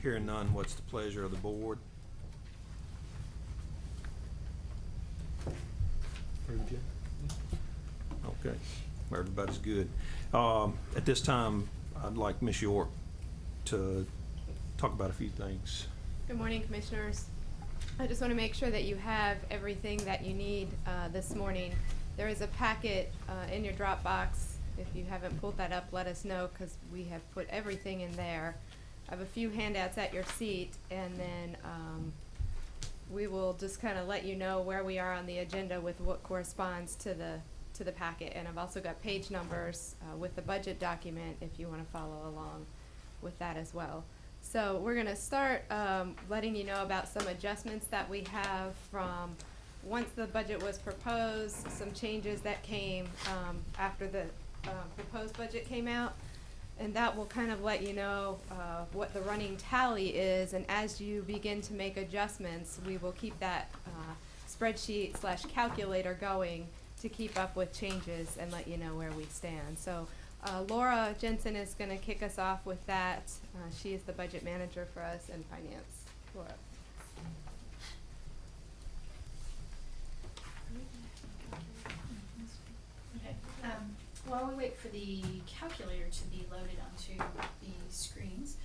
Hearing none, what's the pleasure of the board? Okay, everybody's good. At this time, I'd like Ms. York to talk about a few things. Good morning, Commissioners. I just want to make sure that you have everything that you need this morning. There is a packet in your Dropbox. If you haven't pulled that up, let us know because we have put everything in there. I have a few handouts at your seat, and then we will just kind of let you know where we are on the agenda with what corresponds to the packet. And I've also got page numbers with the budget document if you want to follow along with that as well. So we're going to start letting you know about some adjustments that we have from once the budget was proposed, some changes that came after the proposed budget came out. And that will kind of let you know what the running tally is. And as you begin to make adjustments, we will keep that spreadsheet / calculator going to keep up with changes and let you know where we stand. So Laura Jensen is going to kick us off with that. She is the budget manager for us in finance. Laura. Okay. While we wait for the calculator to be loaded onto the screens,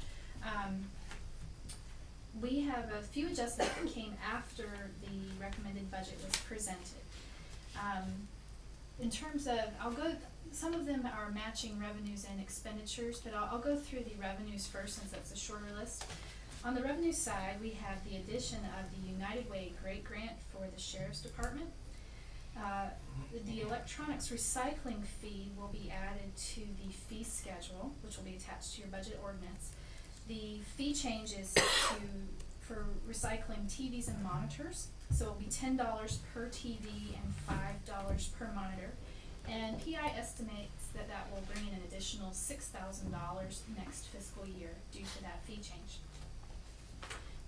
we have a few adjustments that came after the recommended budget was presented. In terms of, some of them are matching revenues and expenditures, but I'll go through the revenues first since that's a shorter list. On the revenue side, we have the addition of the United Way Great Grant for the Sheriff's Department. The electronics recycling fee will be added to the fee schedule, which will be attached to your budget ordinance. The fee change is for recycling TVs and monitors, so it will be $10 per TV and $5 per monitor. And PI estimates that will bring in an additional $6,000 next fiscal year due to that fee change.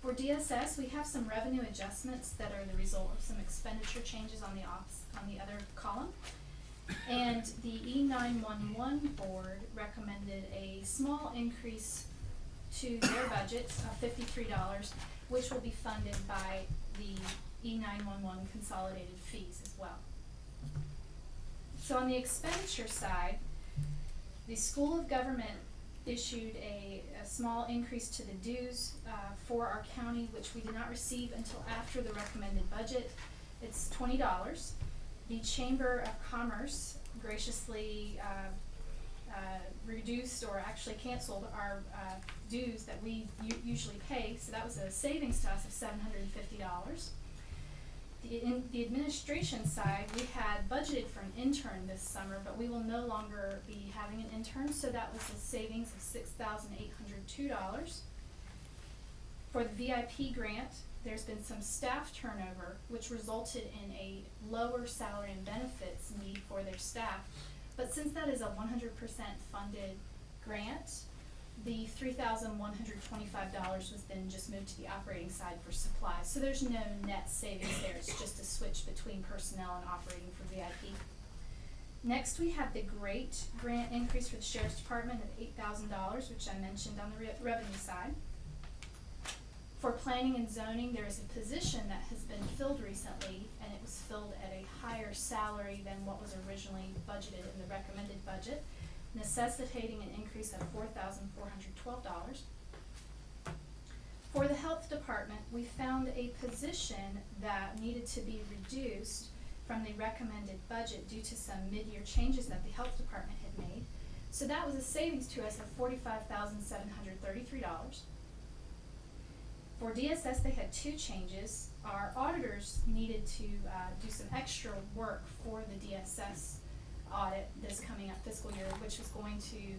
For DSS, we have some revenue adjustments that are the result of some expenditure changes on the other column. And the E911 board recommended a small increase to their budget of $53, which will be funded by the E911 consolidated fees as well. So on the expenditure side, the School of Government issued a small increase to the dues for our county, which we did not receive until after the recommended budget. It's $20. The Chamber of Commerce graciously reduced or actually canceled our dues that we usually pay, so that was a savings to us of $750. In the administration side, we had budgeted for an intern this summer, but we will no longer be having an intern, so that was a savings of $6,802. For the VIP grant, there's been some staff turnover, which resulted in a lower salary and benefits need for their staff. But since that is a 100% funded grant, the $3,125 was then just moved to the operating side for supplies. So there's no net savings there. It's just a switch between personnel and operating for VIP. Next, we have the great grant increase for the Sheriff's Department of $8,000, which I mentioned on the revenue side. For planning and zoning, there is a position that has been filled recently, and it was filled at a higher salary than what was originally budgeted in the recommended budget, necessitating an increase of $4,412. For the health department, we found a position that needed to be reduced from the recommended budget due to some mid-year changes that the health department had made. So that was a savings to us of $45,733. For DSS, they had two changes. Our auditors needed to do some extra work for the DSS audit this coming up fiscal year, which was going to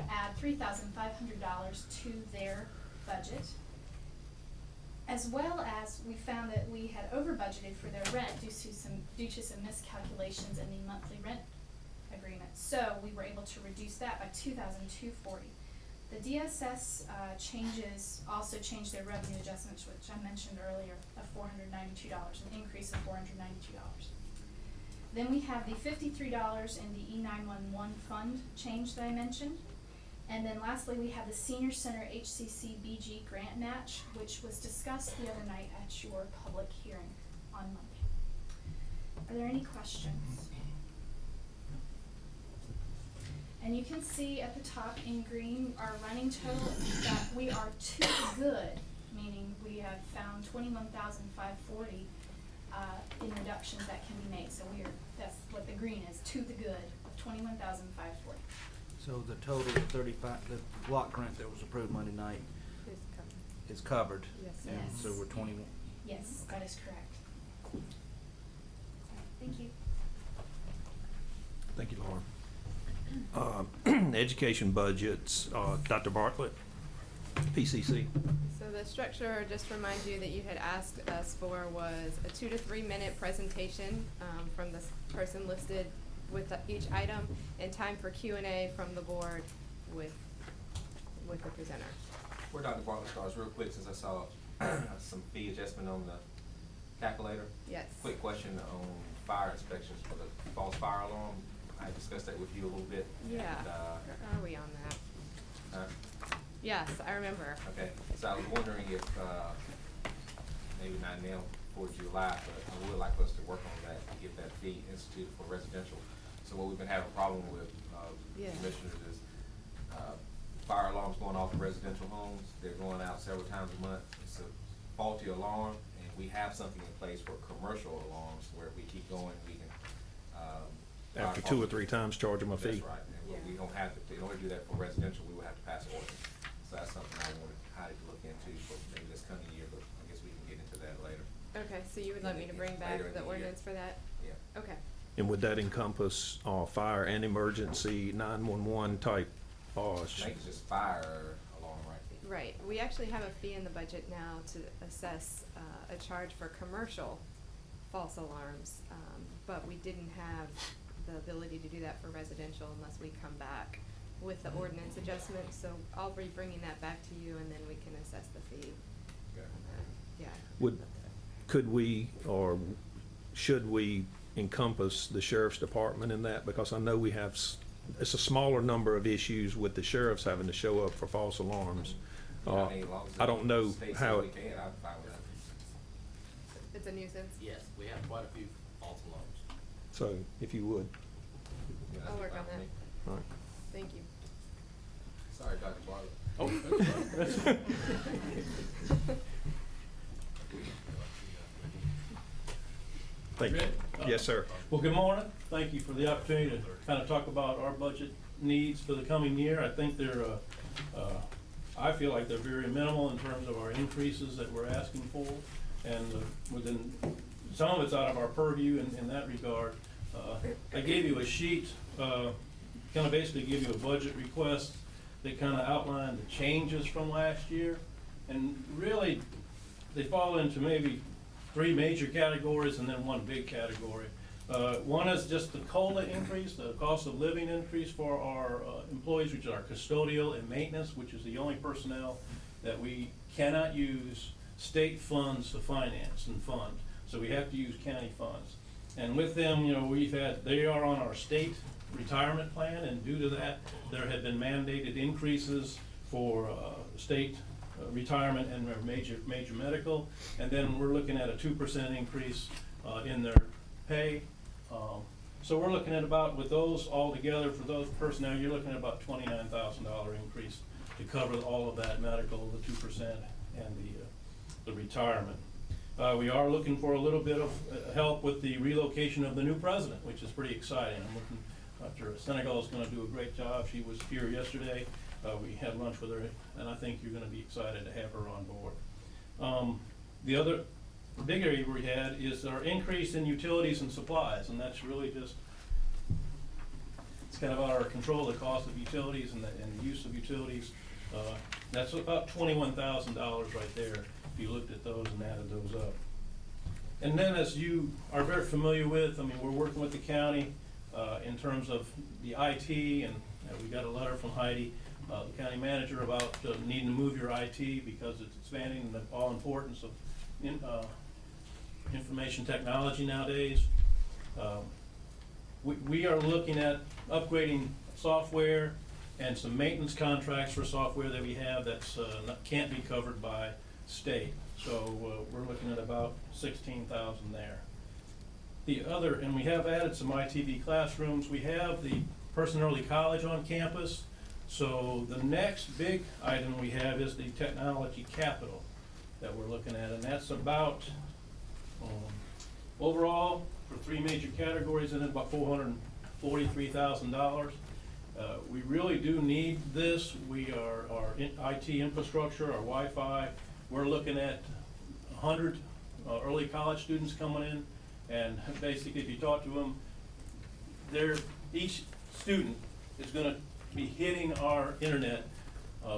add $3,500 to their budget. As well as we found that we had over budgeted for their rent due to some miscalculations in the monthly rent agreement. So we were able to reduce that by $2,240. The DSS changes also changed their revenue adjustments, which I mentioned earlier, of $492, an increase of $492. Then we have the $53 in the E911 fund change that I mentioned. And then lastly, we have the Senior Center HCC BG grant match, which was discussed the other night at your public hearing on Monday. Are there any questions? And you can see at the top in green, our running total, that we are to good, meaning we have found 21,540 in reductions that can be made. So that's what the green is, to the good of 21,540. So the total of 35, the block grant that was approved Monday night Who's coming? is covered? Yes. And Yes. so we're 21. Yes, that is correct. Thank you. Thank you, Laura. Education budgets, Dr. Bartlett, PCC. So the structure, just to remind you that you had asked us for was a 2 to 3 minute presentation from this person listed with each item, and time for Q&A from the board with the presenter. Where Dr. Bartlett starts, real quick, since I saw some fee adjustment on the calculator. Yes. Quick question on fire inspections for the false fire alarm. I discussed that with you a little bit. Yeah. And, Where are we on that? Yes, I remember. okay, so I was wondering if, maybe not now for July, but I would like us to work on that to get that fee instituted for residential. So what we've been having a problem with, Yeah. commissioners is, fire alarms going off in residential homes. They're going out several times a month. It's a faulty alarm, and we have something in place for commercial alarms where if we keep going, we can, After 2 or 3 times, charge them a fee. That's right, and Yeah. we don't have to, in order to do that for residential, we would have to pass an ordinance. So that's something I wanted Heidi to look into for maybe this coming year, but I guess we can get into that later. Okay, so you would like me to bring back Later in the the year. ordinance for that? Yeah. Okay. And would that encompass fire and emergency 911 type? I think it's just fire alarm, right? Right. We actually have a fee in the budget now to assess a charge for commercial false alarms, but we didn't have the ability to do that for residential unless we come back with the ordinance adjustment. So I'll be bringing that back to you, and then we can assess the fee. Okay. Yeah. Could we, or should we encompass the sheriff's department in that? Because I know we have, it's a smaller number of issues with the sheriffs having to show up for false alarms. Yeah, I mean, as long as I don't know the state how says it, we can, I'm fine with that. It's a nuisance? Yes, we have quite a few false alarms. so if you would. Yeah, I'll that'd be work on fine with me. All right. Thank you. Sorry, Dr. Bartlett. Oh, Thank you. Ready? Yes, sir. Well, good morning. Thank you for the opportunity to kind of talk about our budget needs for the coming year. I think they're, I feel like they're very minimal in terms of our increases that we're asking for. And within, some of it's out of our purview in that regard. I gave you a sheet, kind of basically give you a budget request that kind of outlined the changes from last year. And really, they fall into maybe 3 major categories and then 1 big category. One is just the COLA increase, the cost of living increase for our employees, which is our custodial and maintenance, which is the only personnel that we cannot use state funds to finance and fund. So we have to use county funds. And with them, you know, they are on our state retirement plan, and due to that, there have been mandated increases for state retirement and their major medical, and then we're looking at a 2% increase in their pay. So we're looking at about, with those all together, for those personnel, you're looking at about $29,000 increase to cover all of that medical, the 2%, and the retirement. We are looking for a little bit of help with the relocation of the new president, which is pretty exciting. I'm looking, Dr. Senegal is gonna do a great job. She was here yesterday. We had lunch with her, and I think you're gonna be excited to have her on board. The other big area we had is our increase in utilities and supplies, and that's really just, it's kind of out of our control, the cost of utilities and the use of utilities. That's about $21,000 right there, if you looked at those and added those up. And then, as you are very familiar with, I mean, we're working with the county in terms of the IT, and we got a letter from Heidi, the county manager, about needing to move your IT because it's expanding and the all importance of information technology nowadays. We are looking at upgrading software and some maintenance contracts for software that we have that's, can't be covered by state. So, we're looking at about 16,000 there. The other, and we have added some ITV classrooms. We have the Person Early College on campus. So the next big item we have is the technology capital that we're looking at, and that's about, overall, for three major categories, and it's about $443,000. We really do need this. Our IT infrastructure, our Wi-Fi, we're looking at 100 early college students coming in, and basically, if you talk to them, each student is gonna be hitting our internet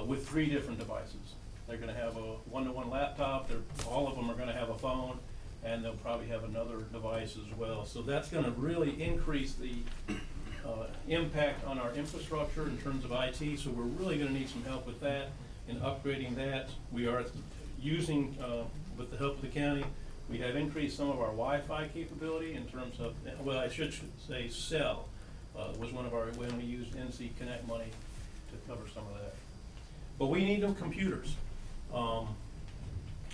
with 3 different devices. They're gonna have a one-to-one laptop, all of them are gonna have a phone, and they'll probably have another device as well. So that's gonna really increase the impact on our infrastructure in terms of IT, so we're really gonna need some help with that, in upgrading that. We are using, with the help of the county, we have increased some of our Wi-Fi capability in terms of, well, I should say cell, was one of our, when we used NC Connect money to cover some of that. But we need them computers.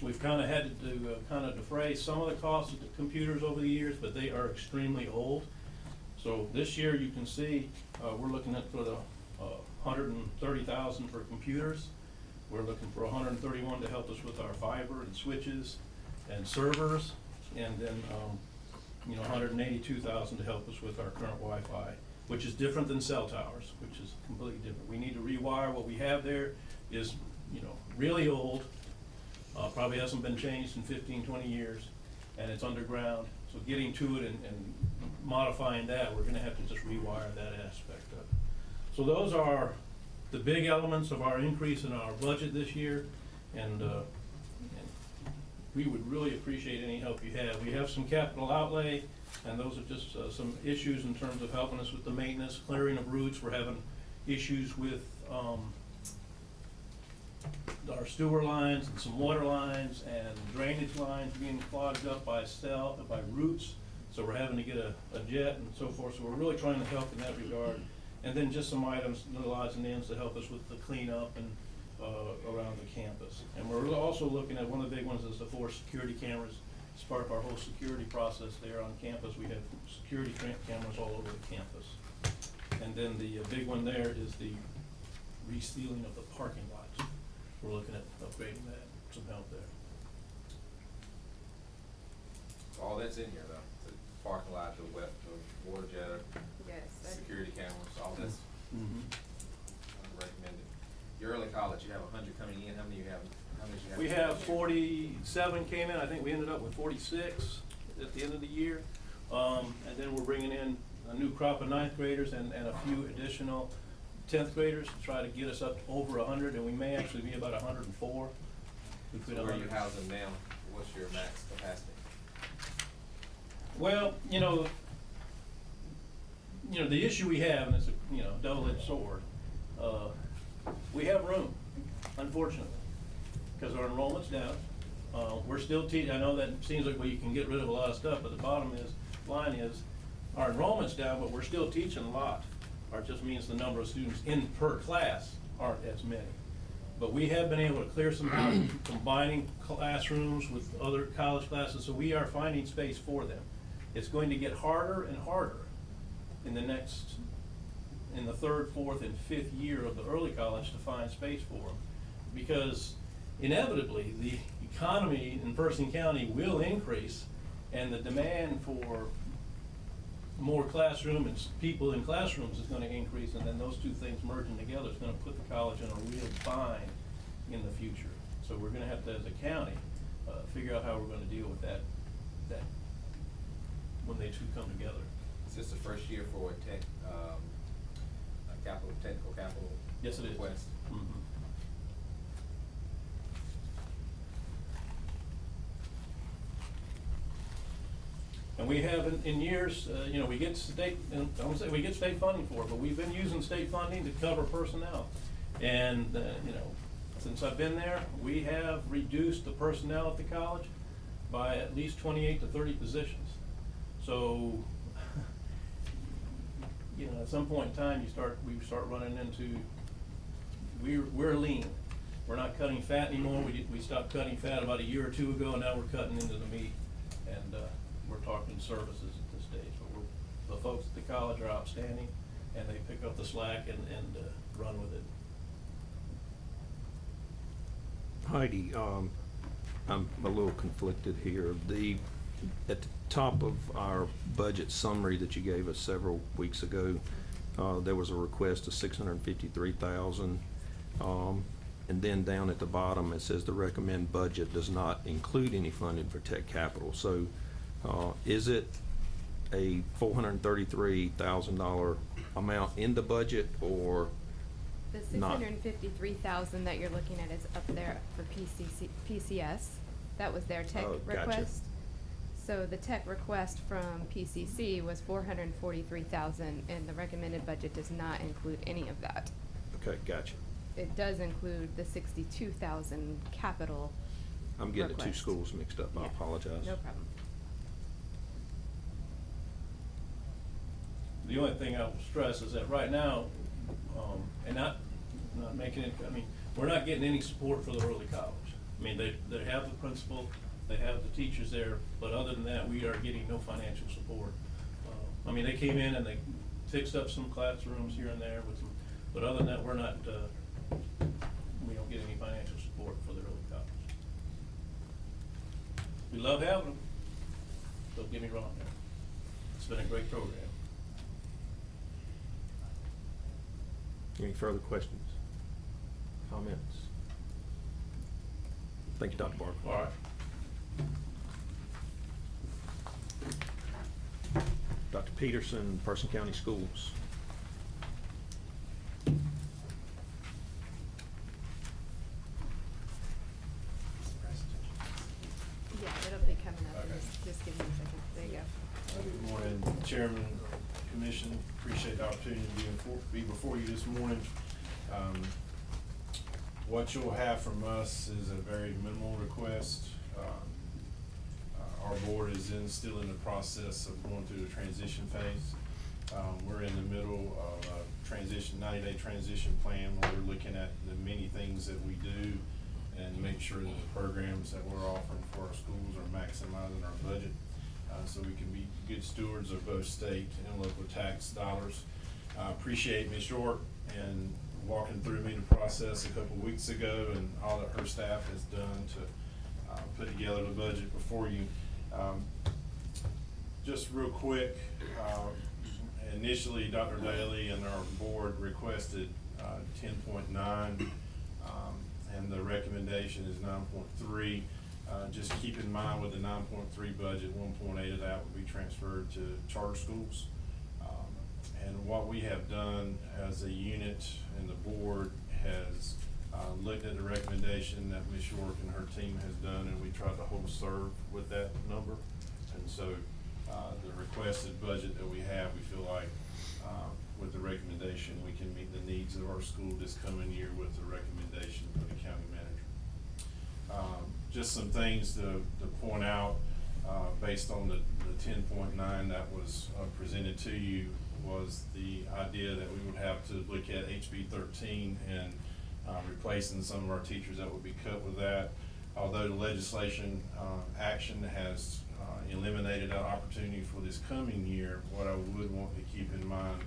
We've kinda had to kinda defray some of the costs of the computers over the years, but they are extremely old. So this year, you can see, we're looking at for the, 130,000 for computers. We're looking for 131 to help us with our fiber and switches and servers, and then, 182,000 to help us with our current Wi-Fi, which is different than cell towers, which is completely different. We need to rewire. What we have there is, really old, probably hasn't been changed in 15, 20 years, and it's underground. So getting to it and modifying that, we're gonna have to just rewire that aspect of it. So those are the big elements of our increase in our budget this year, and we would really appreciate any help you have. We have some capital outlay, and those are just some issues in terms of helping us with the maintenance, clearing of routes. We're having issues with our sewer lines and some water lines and drainage lines being clogged up by roots. So we're having to get a jet and so forth. So we're really trying to help in that regard. And then just some items, little odds and ends to help us with the cleanup and around the campus. And we're also looking at, one of the big ones is the 4 security cameras. As part of our whole security process there on campus, we have security cameras all over the campus. And then the big one there is the resealing of the parking lots. We're looking at upgrading that, some help there. All that's in here though, the parking lot, the water jetter, Yes. security cameras, all that's Mm-hmm. recommended. Your early college, you have 100 coming in, how many you have? How many do you have? We have 47 came in. I think we ended up with 46 at the end of the year. And then we're bringing in a new crop of 9th graders and a few additional 10th graders to try to get us up to over 100, and we may actually be about 104. We put So where are you 100. housing now? What's your max capacity? Well, the issue we have, and it's a, double-edged sword, we have room, unfortunately, because our enrollment's down. We're still teaching. I know that seems like, well, you can get rid of a lot of stuff, but the line is, our enrollment's down, but we're still teaching a lot. It just means the number of students in per class aren't as many. But we have been able to clear some houses, combining classrooms with other college classes, so we are finding space for them. It's going to get harder and harder in the 3rd, 4th, and 5th year of the early college to find space for them, because inevitably the economy in Person County will increase, and the demand for more classroom and people in classrooms is gonna increase, and then those two things merging together is gonna put the college in a real bind in the future. So we're gonna have to, as a county, figure out how we're gonna deal with that when they two come together. Is this the first year for a technical capital? Yes, it is. Request? Mhm. And we have in years, we get state, and I won't say we get state funding for it, but we've been using state funding to cover personnel. And, since I've been there, we have reduced the personnel at the college by at least 28 to 30 positions. So, at some point in time, we start running into, we're lean. We're not cutting fat anymore. We stopped cutting fat about a year or two ago, and now we're cutting into the meat. And, we're talking services at this stage, but the folks at the college are outstanding, and they pick up the slack and run with it. Heidi, I'm a little conflicted here. At the top of our budget summary that you gave us several weeks ago, there was a request of $653,000. And then down at the bottom, it says the recommended budget does not include any funding for tech capital. So, is it a $433,000 amount in the budget, or The not? $653,000 that you're looking at is up there for PCS. That was their tech Oh, gotcha. request. So the tech request from PCC was $443,000, and the recommended budget does not include any of that. Okay, gotcha. It does include the $62,000 capital I'm getting the two request. schools mixed up. I Yeah, apologize. No problem. The only thing I will stress is that right now, and not making it, I mean, we're not getting any support for the early college. I mean, they have the principal, they have the teachers there, but other than that, we are getting no financial support. I mean, they came in and they fixed up some classrooms here and there with some, but other than that, we don't get any financial support for the early college. We love having them, don't get me wrong there. It's been a great program. Any further questions? Comments? Thank you, Dr. Barber. All right. Dr. Peterson, Person County Schools. Yeah, it'll be coming up. Okay. Just give me a second. There you go. Good morning, Chairman, Commission. Appreciate the opportunity to be before you this morning. What you'll have from us is a very minimal request. Our board is still in the process of going through the transition phase. We're in the middle of a 90-day transition plan, where we're looking at the many things that we do and make sure that the programs that we're offering for our schools are maximizing our budget, so we can be good stewards of both state and local tax dollars. Appreciate Ms. York and walking through me the process a couple weeks ago, and all that her staff has done to put together the budget before you. Just real quick, initially Dr. Daly and our board requested 10.9, and the recommendation is 9.3. Just keep in mind with the 9.3 budget, 1.8 of that would be transferred to charter schools. And what we have done as a unit and the board has looked at the recommendation that Ms. York and her team has done, and we tried to hold serve with that number. And so the requested budget that we have, we feel like with the recommendation, we can meet the needs of our school this coming year with the recommendation for the county manager. Just some things to point out based on the 10.9 that was presented to you, was the idea that we would have to look at HB 13 and replacing some of our teachers that would be cut with that. Although the legislation action has eliminated that opportunity for this coming year, what I would want to keep in mind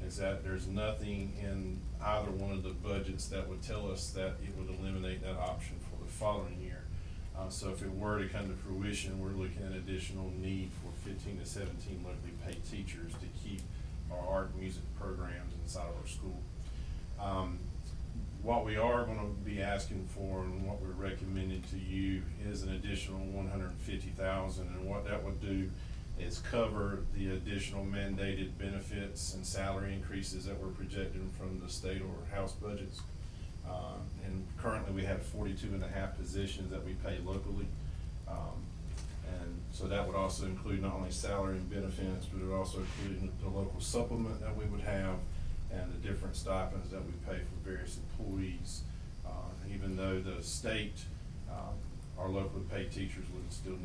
is that there's nothing in either one of the budgets that would tell us that it would eliminate that option for the following year. So if it were to come to fruition, we're looking at additional need for 15 to 17 locally paid teachers to keep our art and music programs inside of our school. What we are gonna be asking for and what we're recommending to you is an additional $150,000, and what that would do is cover the additional mandated benefits and salary increases that we're projecting from the state or house budgets. And currently we have 42.5 positions that we pay locally. And so that would also include not only salary and benefits, but it would also include the local supplement that we would have and the different stipends that we pay for various employees. Even though the state, our locally paid teachers would still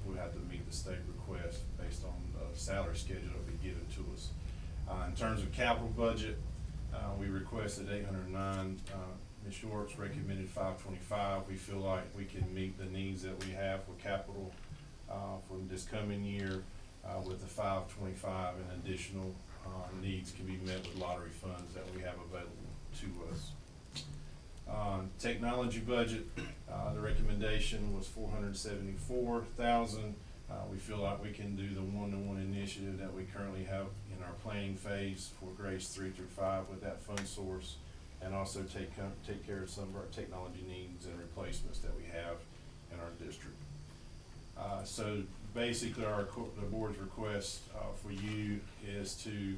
would have to meet the state request based on the salary schedule that would be given to us. In terms of capital budget, we requested 809, Ms. Shorts recommended 525. We feel like we can meet the needs that we have for capital, for this coming year, with the 525, and additional, needs can be met with lottery funds that we have available to us. Technology budget, the recommendation was 474,000. We feel like we can do the one-to-one initiative that we currently have in our planning phase for grades 3 through 5 with that fund source, and also take care of some of our technology needs and replacements that we have in our district. So basically, the board's request for you is to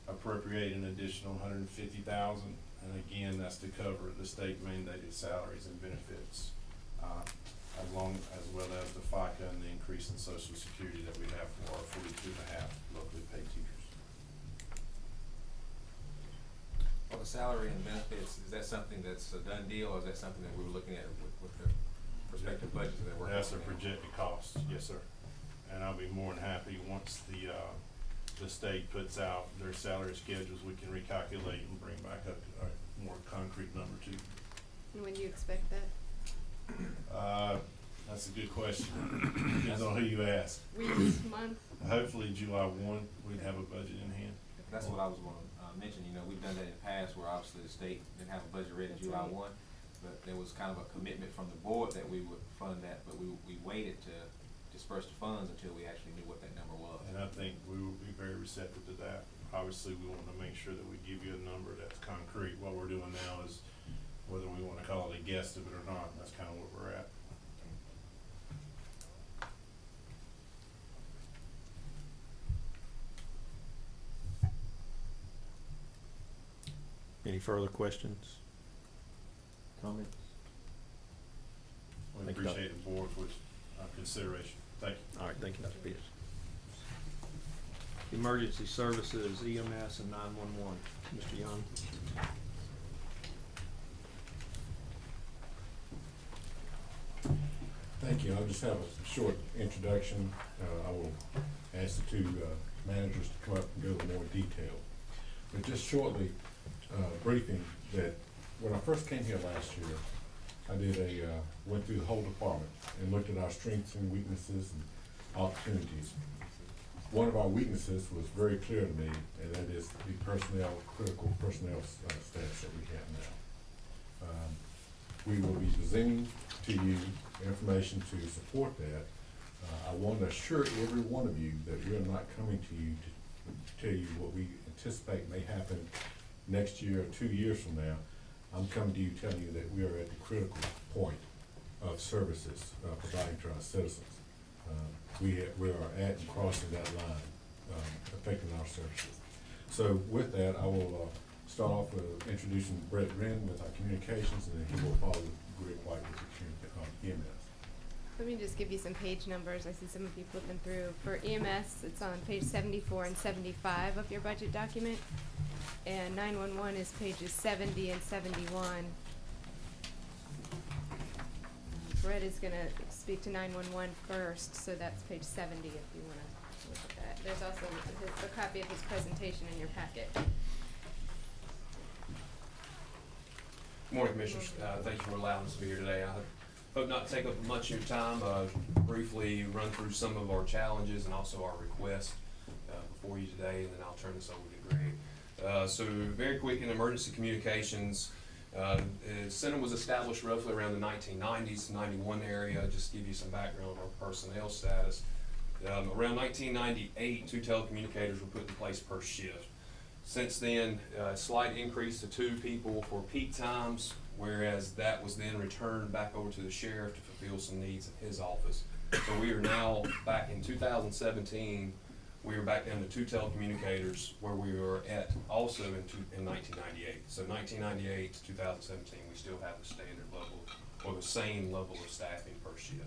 appropriate an additional $150,000, and again, that's to cover the state mandated salaries and benefits, as well as the FICA and the increase in Social Security that we have for our 42.5 locally paid teachers. Well, the salary and benefits, is that something that's a done deal, or is that something that we were looking at with the prospective budgets that we're working on? That's a projected cost, yes, sir. And I'll be more than happy, once the state puts out their salary schedules, we can recalculate and bring back up a more concrete number to you. And when do you expect that? That's a good question. Depends on who you ask. Weeks, month? Hopefully July 1, we'd have a budget in hand. That's what I was gonna mention, we've done that in the past where obviously the state didn't have a budget ready July Right. 1, but there was kind of a commitment from the board that we would fund that, but we waited to disperse the funds until we actually knew what that number was. And I think we will be very receptive to that. Obviously, we want to make sure that we give you a number that's concrete. What we're doing now is, whether we want to call it a guesstimate or not, that's kind of where we're at. Any further questions? Comments? We Thank you, Doc. appreciate the board for its consideration. Thank you. All right, thank you, Dr. Pierce. Emergency Services, EMS and 911, Mr. Young. Thank you. I'll just have a short introduction. I will ask the two managers to come up and go into more detail. But just shortly, briefing that when I first came here last year, I did went through the whole department and looked at our strengths and weaknesses and opportunities. One of our weaknesses was very clear to me, and that is the critical personnel status that we have now. We will be presenting to you information to support that. I want to assure every one of you that we are not coming to you to tell you what we anticipate may happen next year or 2 years from now. I'm coming to you telling you that we are at the critical point of services providing to our citizens. We are at and crossing that line, affecting our services. So with that, I will start off with introducing Brett Wren with our communications, and then he will follow Greg White with the EMS. Let me just give you some page numbers. I see some of you flipping through. For EMS, it's on page 74 and 75 of your budget document. And 911 is pages 70 and 71. Brett is gonna speak to 911 first, so that's page 70 if you wanna look at that. There's also a copy of his presentation in your packet. Good morning, Commissioners. Thank you for allowing us to be here today. I hope not to take up much of your time. Briefly run through some of our challenges and also our requests before you today, and then I'll turn this over to Greg. So very quick in emergency communications, the center was established roughly around the 1990s, 91 area. Just to give you some background on our personnel status. Around 1998, 2 telecommunicators were put in place per shift. Since then, a slight increase to 2 people for peak times, whereas that was then returned back over to the sheriff to fulfill some needs in his office. So we are now back in 2017, we are back down to 2 telecommunicators where we were at also in 1998. So 1998 to 2017, we still have the standard level or the same level of staffing per shift.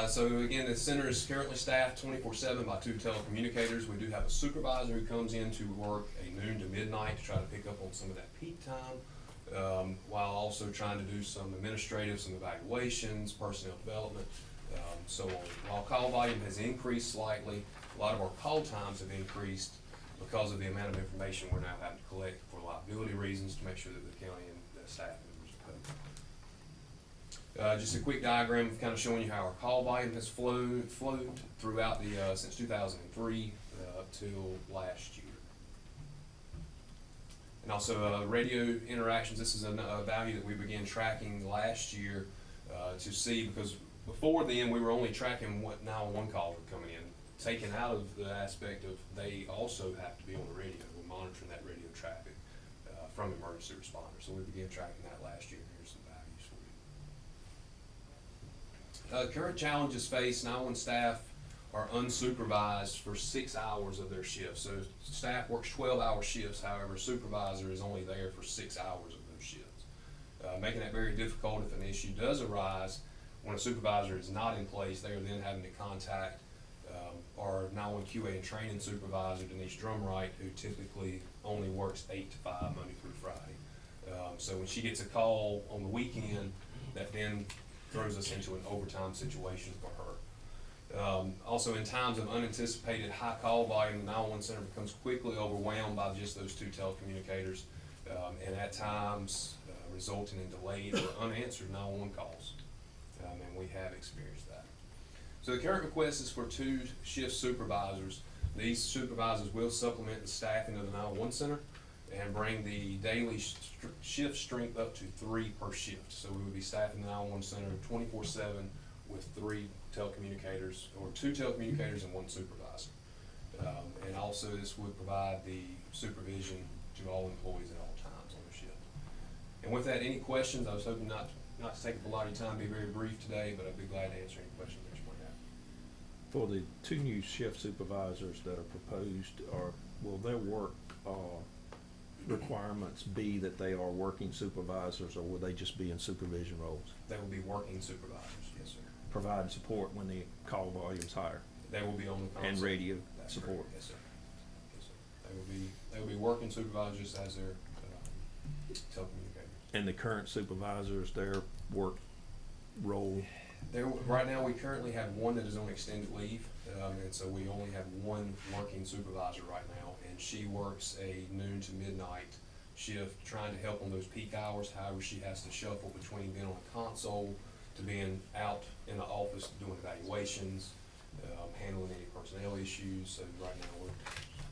So again, the center is currently staffed 24/7 by 2 telecommunicators. We do have a supervisor who comes in to work a noon to midnight to try to pick up on some of that peak time, while also trying to do some administrative, some evaluations, personnel development, so on. While call volume has increased slightly, A lot of our call times have increased because of the amount of information we're now having to collect for liability reasons to make sure that the county and the staff members are covered. Just a quick diagram of kind of showing you how our call volume has flowed throughout the, since 2003 up till last year. And also radio interactions, this is a value that we began tracking last year to see, because before then we were only tracking what 911 calls were coming in. Taken out of the aspect of they also have to be on the radio. We're monitoring that radio traffic from emergency responders. So we began tracking that last year. Here's some values for you. Current challenges faced: 911 staff are unsupervised for 6 hours of their shift. So staff works 12-hour shifts, however, supervisor is only there for 6 hours of those shifts. Making that very difficult. If an issue does arise, when a supervisor is not in place, they are then having to contact our 911 QA and training supervisor, Denise Drumright, who typically only works 8 to 5 Monday through Friday. So when she gets a call on the weekend, that then throws us into an overtime situation for her. Also, in times of unanticipated high call volume, the 911 center becomes quickly overwhelmed by just those 2 telecommunicators, and at times resulting in delayed or unanswered 911 calls. And we have experienced that. So the current request is for 2 shift supervisors. These supervisors will supplement the staffing of the 911 center and bring the daily shift strength up to 3 per shift. So we would be staffing the 911 center 24/7 with 3 telecommunicators, or 2 telecommunicators and 1 supervisor. And also this would provide the supervision to all employees at all times on their shift. And with that, any questions? I was hoping not to take up a lot of your time, be very brief today, but I'd be glad to answer any questions that you might have. For the 2 new shift supervisors that are proposed, will their work requirements be that they are working supervisors, or will they just be in supervision roles? They will be working supervisors, yes, sir. Provide support when the call volume's higher, They will be on the console. and radio That's support. correct. Yes, sir. Yes, sir. They will be working supervisors as their telecommunicators. And the current supervisors, their work role, Right now, we currently have 1 that is on extended leave, and so we only have 1 working supervisor right now, and she works a noon to midnight shift, trying to help on those peak hours. However, she has to shuffle between being on the console to being out in the office doing evaluations, handling any personnel issues. So right now,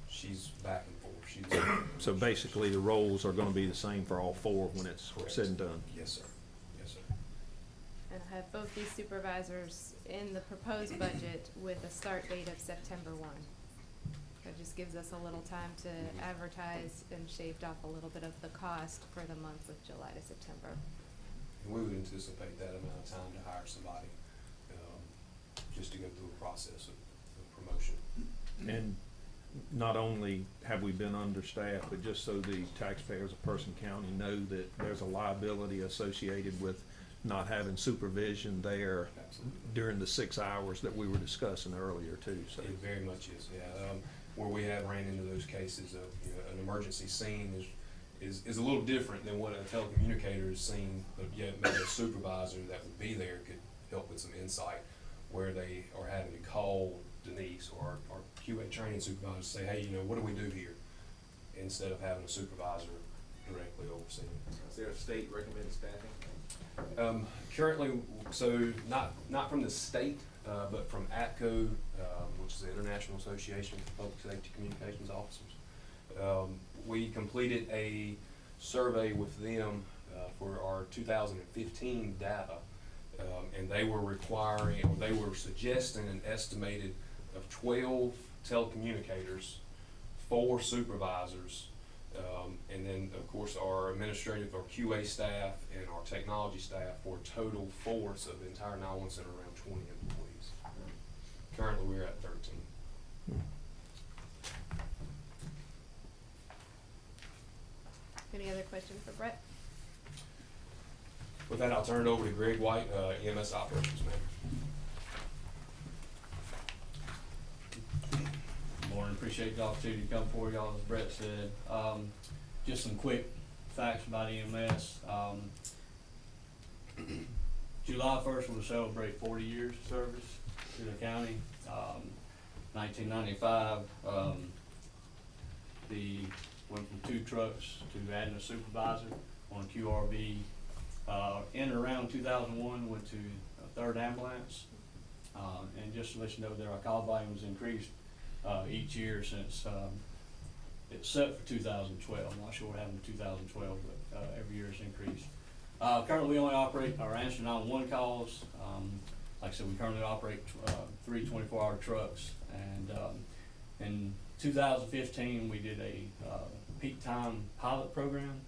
she's back and forth. so basically the roles are gonna be the same for all 4 when it's said and done. Yes, sir. Yes, sir. And I have both these supervisors in the proposed budget with a start date of September 1. That just gives us a little time to advertise and shaved off a little bit of the cost for the months of July to September. And we would anticipate that amount of time to hire somebody, just to go through a process of promotion. And not only have we been understaffed, but just so the taxpayers of Person County know that there's a liability associated with not having supervision there Absolutely. during the 6 hours that we were discussing earlier too, so. It very much is, yeah. Where we have ran into those cases of, an emergency scene is a little different than what a telecommunicator is seen, but yet maybe a supervisor that would be there could help with some insight, where they are having to call Denise or our QA training supervisor to say, hey, what do we do here? Instead of having a supervisor directly overseeing. Is there a state recommended staffing? Currently, so not from the state, but from ATCO, which is the International Association for Public Safety Communications Officers. We completed a survey with them for our 2015 data, and they were suggesting an estimated of 12 telecommunicators, 4 supervisors, and then, of course, our administrative, our QA staff, and our technology staff, for a total force of the entire 911 center around 20 employees. Currently, we're at 13. Any other questions for Brett? With that, I'll turn it over to Greg White, EMS Operations Manager. Morning, appreciate the opportunity to come for y'all, as Brett said. Just some quick facts about EMS. July 1st, we'll celebrate 40 years of service to the county. 1995, went from 2 trucks to adding a supervisor on QRV. In and around 2001, went to a 3rd ambulance. And just to let you know that our call volume has increased each year since it's set for 2012. I'm not sure what happened in 2012, but every year it's increased. Currently, we only operate our answer 911 calls. Like I said, we currently operate 3 24-hour trucks. And in 2015, we did a peak time pilot program,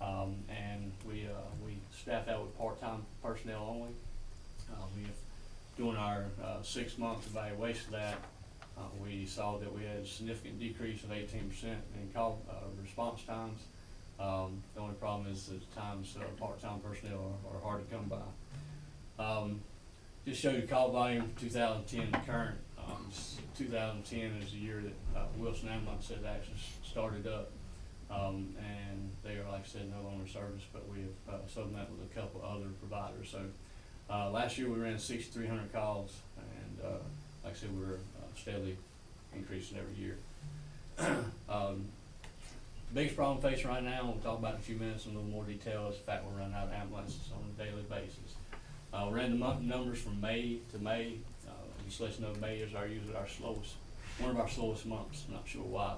and we staffed out with part-time personnel only. Doing our 6-month evaluation of that, we saw that we had a significant decrease of 18% in call response times. The only problem is that times part-time personnel are hard to come by. Just show you call volume from 2010 to current. 2010 is the year that Wilson Ambulance had actually started up, and they are, like I said, no longer in service, but we have supplemented with a couple other providers. So last year we ran 6,300 calls, and like I said, we're steadily increasing every year. Biggest problem facing right now, we'll talk about in a few minutes in a little more detail, is the fact we're running out of ambulances on a daily basis. We ran the month numbers from May to May. Just let you know, May is usually our slowest, one of our slowest months. I'm not sure why,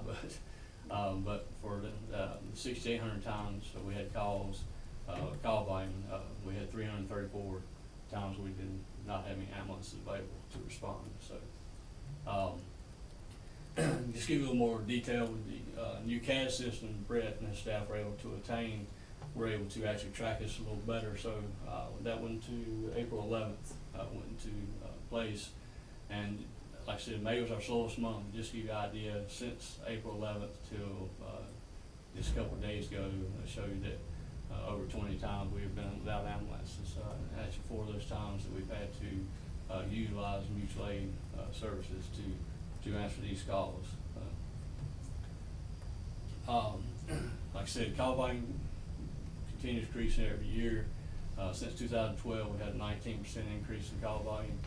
but for the 6,800 times we had calls, call volume, we had 334 times we did not have any ambulances available to respond. So, just give you a little more detail with the new CAD system Brett and his staff were able to attain. We're able to actually track this a little better. So that went to April 11th, went into place. And like I said, May was our slowest month. Just to give you an idea, since April 11th till just a couple of days ago, I show you that over 20 times we have been without ambulances. Actually, 4 of those times that we've had to utilize mutual aid services to answer these calls. Like I said, call volume continues increasing every year. Since 2012, we had a 19% increase in call volume.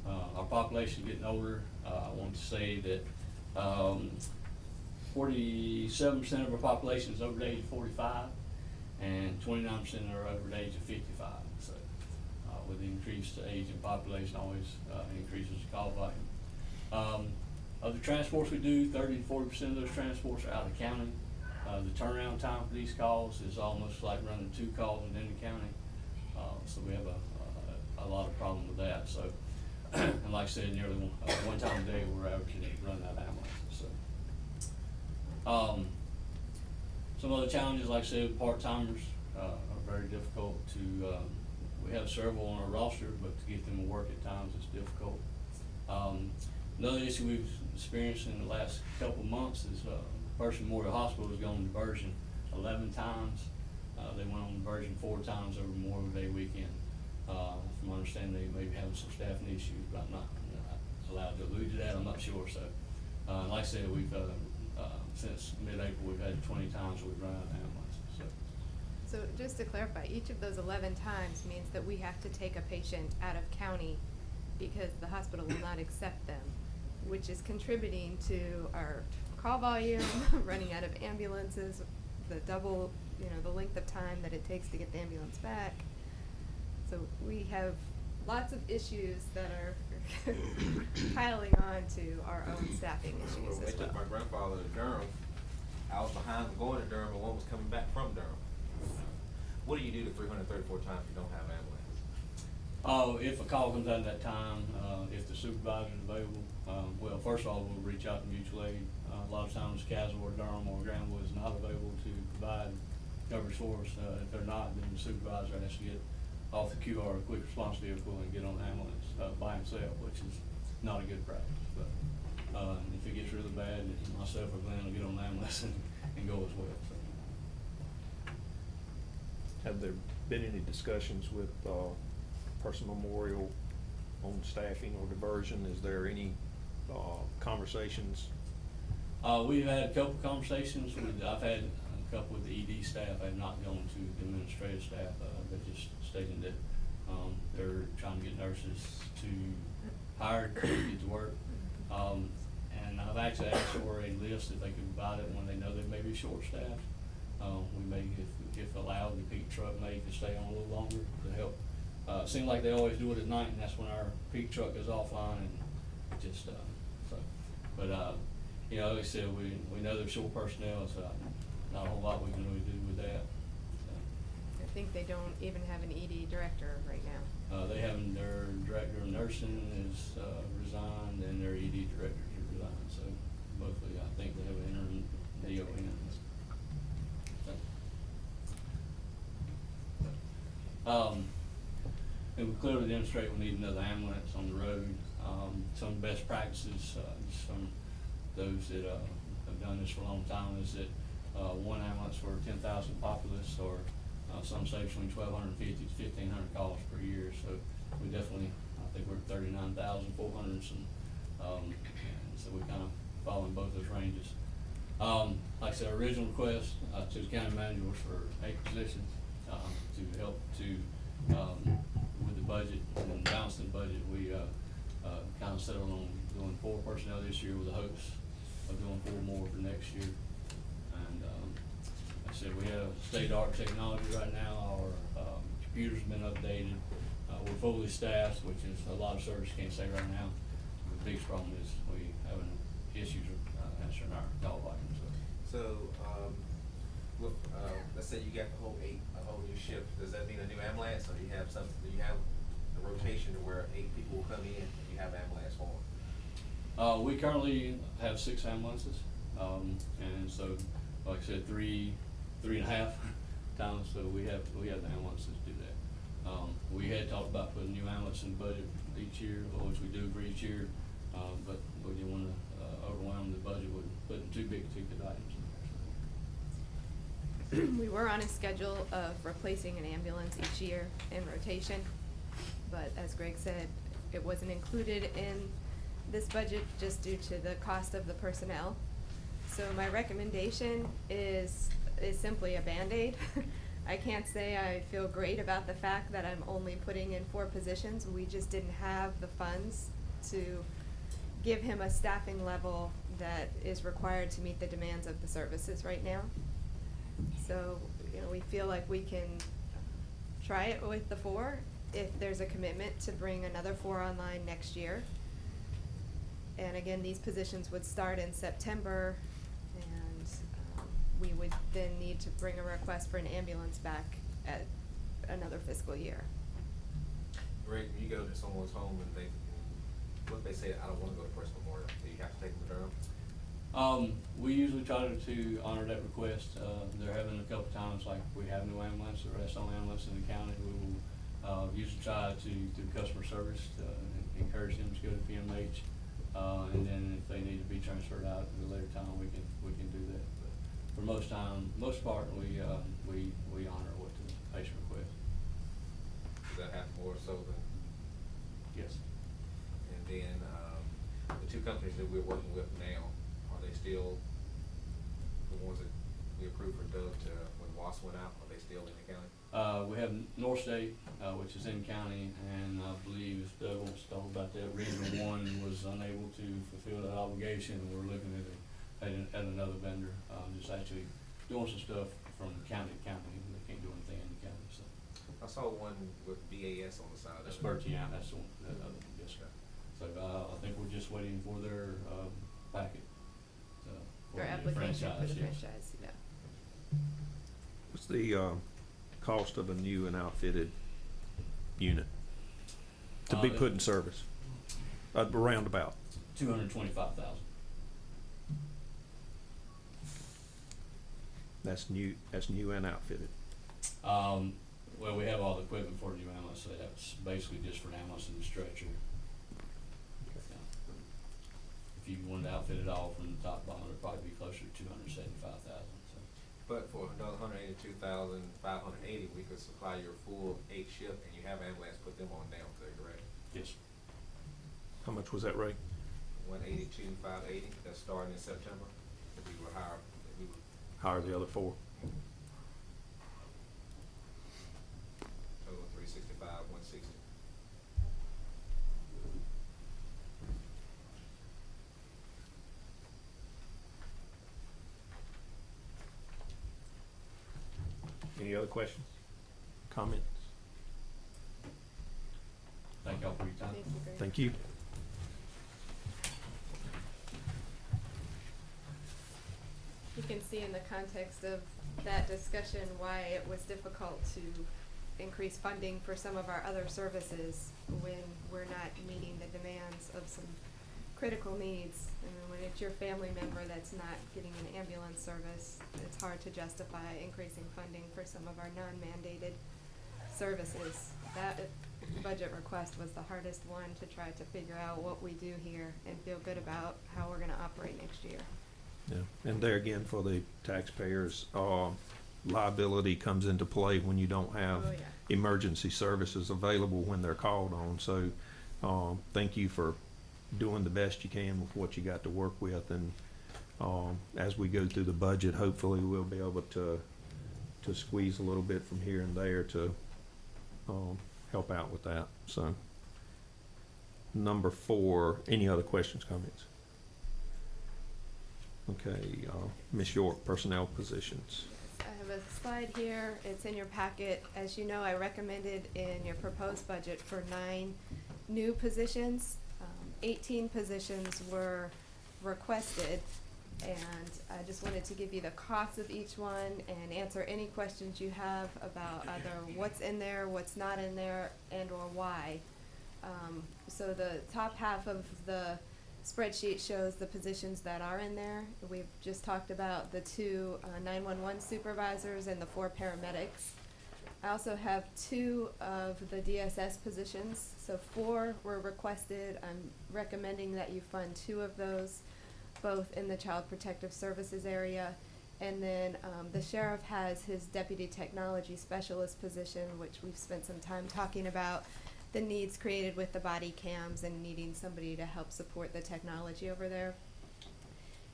Our population is getting older. I want to say that 47% of our population is over the age of 45, and 29% are over the age of 55. So with the increased age and population, always increases the call volume. Of the transports we do, 30 to 40% of those transports are out of county. The turnaround time for these calls is almost like running 2 calls within the county. So we have a lot of problem with that. So, and like I said, nearly one time a day we're averaging to run out of ambulances. So, some other challenges, like I said, part-timers are very difficult to. We have several on our roster, but to get them to work at times is difficult. Another issue we've experienced in the last couple of months is First Memorial Hospital has gone to diversion 11 times. They went on diversion 4 times over Memorial Day weekend. From my understanding, they may be having some staffing issues, but I'm not allowed to allude to that. I'm not sure. So, like I said, we've since mid-April we've had 20 times we've run out of ambulances. So just to clarify, each of those 11 times means that we have to take a patient out of county because the hospital will not accept them, which is contributing to our call volume, running out of ambulances, the double, the length of time that it takes to get the ambulance back. So we have lots of issues that are piling on to our own staffing issues They as well. took my grandfather to Durham. I was behind them going to Durham, and one was coming back from Durham. What do you do to 334 times if you don't have ambulance? If a call comes out at that time, if the supervisor is available, well, first of all, we'll reach out to mutual aid. A lot of times Castle or Durham or Granville is not available to provide coverage for us. If they're not, then the supervisor has to get off the QR quick response vehicle and get on the ambulance by himself, which is not a good practice. But if it gets really bad, myself or Glenn will get on the ambulance and go as well. So. Have there been any discussions with First Memorial on staffing or diversion? Is there any conversations? We've had a couple conversations with, I've had a couple with the ED staff. I have not gone to the administrative staff, but just stating that they're trying to get nurses to hire to get to work. And I've actually asked for a list if they could provide it when they know they may be short-staffed. We may, if allowed, the peak truck may could stay on a little longer to help. It seems like they always do it at night, and that's when our peak truck goes offline, and just, so. But, you know, like I said, we know they're short personnel, so not a whole lot we can really do with that. I think they don't even have an ED director right now. They have, their director of nursing is, resigned, and their ED director has resigned, so both of, I think they have an interim DON. And we clearly demonstrate we need another ambulance on the road. Some best practices, just from those that, have done this for a long time is that, one ambulance for 10,000 populace, or, some say between 1,250 to 1,500 calls per year. So we definitely, I think we're 39,400 and some, and so we kind of fall in both those ranges. Like I said, our original request, to the county manager was for 8 positions, to help to, with the budget and balancing the budget. We, kind of settled on doing 4 personnel this year with the hopes of doing 4 more for next year. And, like I said, we have state-of-the-art technology right now. Our, computers have been updated. We're fully staffed, which is a lot of service can't say right now. The biggest problem is we having issues with, answering our call volumes. So, with, let's say you got the whole 8, a whole new shift, does that mean a new ambulance, or do you have something, do you have the rotation to where 8 people will come in and you have ambulance for them? We currently have 6 ambulances, and so, like I said, 3.5 times, so we have the ambulances to do that. We had talked about putting a new ambulance in the budget each year, which we do for each year, but we didn't wanna, overwhelm the budget with putting 2 big ticket items in there. We were on a schedule of replacing an ambulance each year in rotation, but as Greg said, it wasn't included in this budget just due to the cost of the personnel. So my recommendation is simply a Band-Aid. I can't say I feel great about the fact that I'm only putting in 4 positions. We just didn't have the funds to give him a staffing level that is required to meet the demands of the services right now. So, you know, we feel like we can try it with the 4 if there's a commitment to bring another 4 online next year. And again, these positions would start in September, and we would then need to bring a request for an ambulance back at another fiscal year. Greg, when you go to someone's home and they, what if they say, I don't wanna go to Preston Memorial, do you have to take them to Durham? We usually try to honor that request. There have been a couple times, like we have no ambulance, or that's the only ambulance in the county. We will, usually try to, through customer service, to encourage them to go to PMH. And then if they need to be transferred out at a later time, we can do that. But for most part, we honor what the patient requests. Does that happen more so than? Yes. And then, the 2 companies that we're working with now, are they still the ones that we approved for Doug to, when Wass went out, are they still in the county? We have North State, which is in county, and I believe if Doug wants to talk about that, Regional One was unable to fulfill that obligation, and we're looking at another vendor, just actually doing some stuff from county to county. They can't do anything in the county, so. I saw one with BAS on the side of it. That's Bertie, yeah, that's the one, that other one, yes, sir. So, I think we're just waiting for their, packet. For Their the application for the yes. franchise, yeah. What's the, cost of a new and outfitted unit to be put in service? Around about. $225,000. That's new and outfitted. Well, we have all the equipment for the new ambulance, so that's basically just for an ambulance and the stretcher. Yeah. If you wanted to outfit it all from the top to bottom, it'd probably be closer to $275,000, so. But for another $182,580, we could supply your full 8 shift, and you have ambulance, put them on down to, correct? Yes. How much was that rate? 182,580, that's starting in September, if we were higher, if we were. Hire the other 4? Total 365, 160. Any other questions, comments? Thank y'all for your time. Thank you, Greg. Thank you. You can see in the context of that discussion why it was difficult to increase funding for some of our other services when we're not meeting the demands of some critical needs. And when it's your family member that's not getting an ambulance service, it's hard to justify increasing funding for some of our non-mandated services. That budget request was the hardest one to try to figure out what we do here and feel good about how we're gonna operate next year. Yeah, and there again, for the taxpayers, liability comes into play when you don't have Oh, yeah. emergency services available when they're called on. So, thank you for doing the best you can with what you got to work with. And, as we go through the budget, hopefully we'll be able to squeeze a little bit from here and there to, help out with that. So, number 4, any other questions, comments? Okay, Ms. York, personnel positions. I have a slide here, it's in your packet. As you know, I recommended in your proposed budget for 9 new positions. 18 positions were requested, and I just wanted to give you the cost of each one and answer any questions you have about either what's in there, what's not in there, and or why. So the top half of the spreadsheet shows the positions that are in there. We've just talked about the 2 911 supervisors and the 4 paramedics. I also have 2 of the DSS positions, so 4 were requested. I'm recommending that you fund 2 of those, both in the Child Protective Services area. And then the sheriff has his deputy technology specialist position, which we've spent some time talking about the needs created with the body cams and needing somebody to help support the technology over there.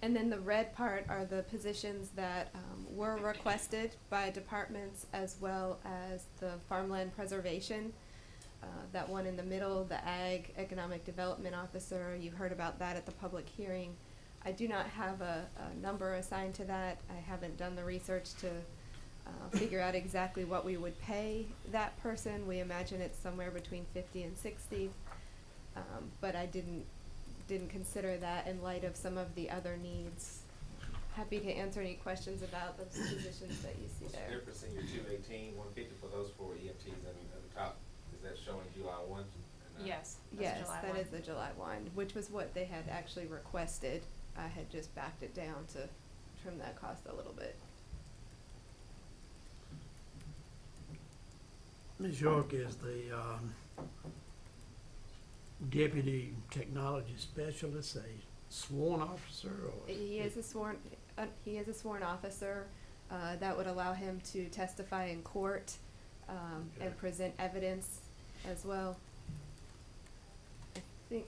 And then the red part are the positions that were requested by departments, as well as the farmland preservation. That one in the middle, the Ag Economic Development Officer, you heard about that at the public hearing. I do not have a number assigned to that. I haven't done the research to figure out exactly what we would pay that person. We imagine it's somewhere between 50 and 60, but I didn't consider that in light of some of the other needs. Happy to answer any questions about those positions that you see What's the there. difference in your 218, 150 for those 4 EMTs and at the top, is that showing July 1? Yes, that is the July one, which was what they had actually requested. I had just backed it down to trim that cost a little bit. Ms. York is the deputy technology specialist, a sworn officer, or? He is a sworn officer, that would allow him to testify in court, and present evidence as well. I think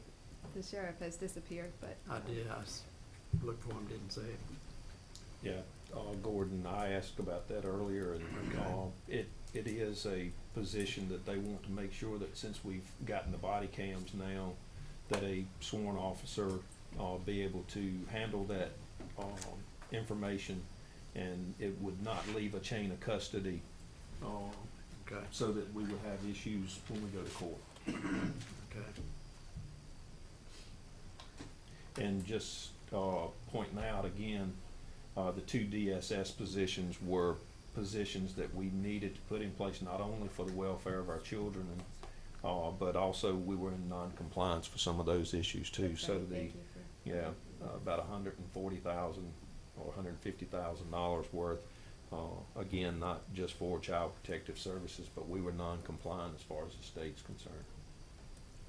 the sheriff has disappeared, but. I did, looked for him, didn't see him. Yeah, Gordon, I asked about that earlier, and it is a position that they want to make sure that since we've gotten the body cams now, that a sworn officer be able to handle that information, and it would not leave a chain of custody, Okay, so that we would have issues when we go to court. okay. And just pointing out again, the 2 DSS positions were positions that we needed to put in place not only for the welfare of our children, and, but also we were in non-compliance for some of those issues too. That's So right. Thank you for- about $140,000 or $150,000 worth. Again, not just for Child Protective Services, but we were non-compliant as far as the state's concerned.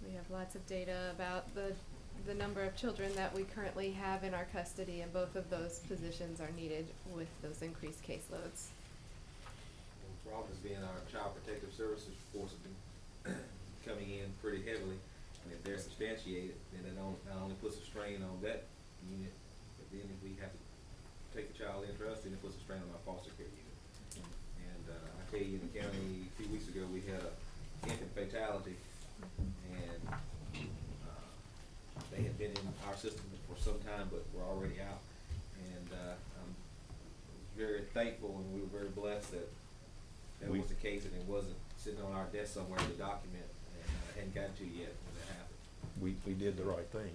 We have lots of data about the number of children that we currently have in our custody, and both of those positions are needed with those increased caseloads. And problem has been our Child Protective Services force have been coming in pretty heavily. And if they're substantiated, then it not only puts a strain on that unit, but then if we have to take the child in trust, then it puts a strain on our foster care unit. And I tell you, in the county, a few weeks ago, we had an infant fatality, and they had been in our system for some time, but were already out. And I'm very thankful, and we were very blessed that that We- was the case and it wasn't sitting on our desk somewhere in the document and hadn't gotten to yet when that happened. We did the right thing.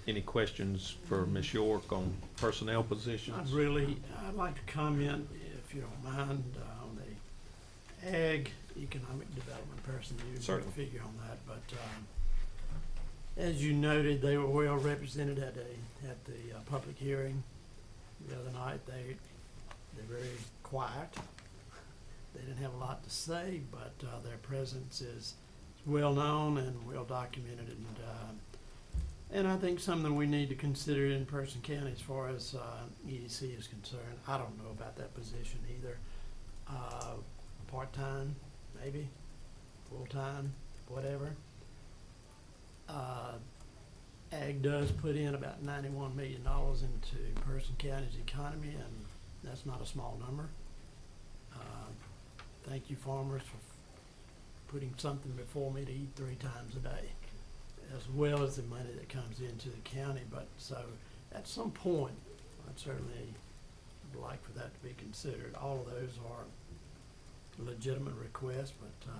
Any questions for Ms. York on personnel positions? I'd like to comment, if you don't mind, on the ag economic development person, you Certainly. figure on that, but, as you noted, they were well represented at the public hearing the other night. They're very quiet. They didn't have a lot to say, but, their presence is well known and well documented, and I think something we need to consider in Person County as far as EDC is concerned. I don't know about that position either. Part-time, maybe, full-time, whatever. Ag does put in about $91 million into Person County's economy, and that's not a small number. Thank you, farmers, for putting something before me to eat 3 times a day, as well as the money that comes into the county. But so at some point, I'd certainly like for that to be considered. All of those are legitimate requests, but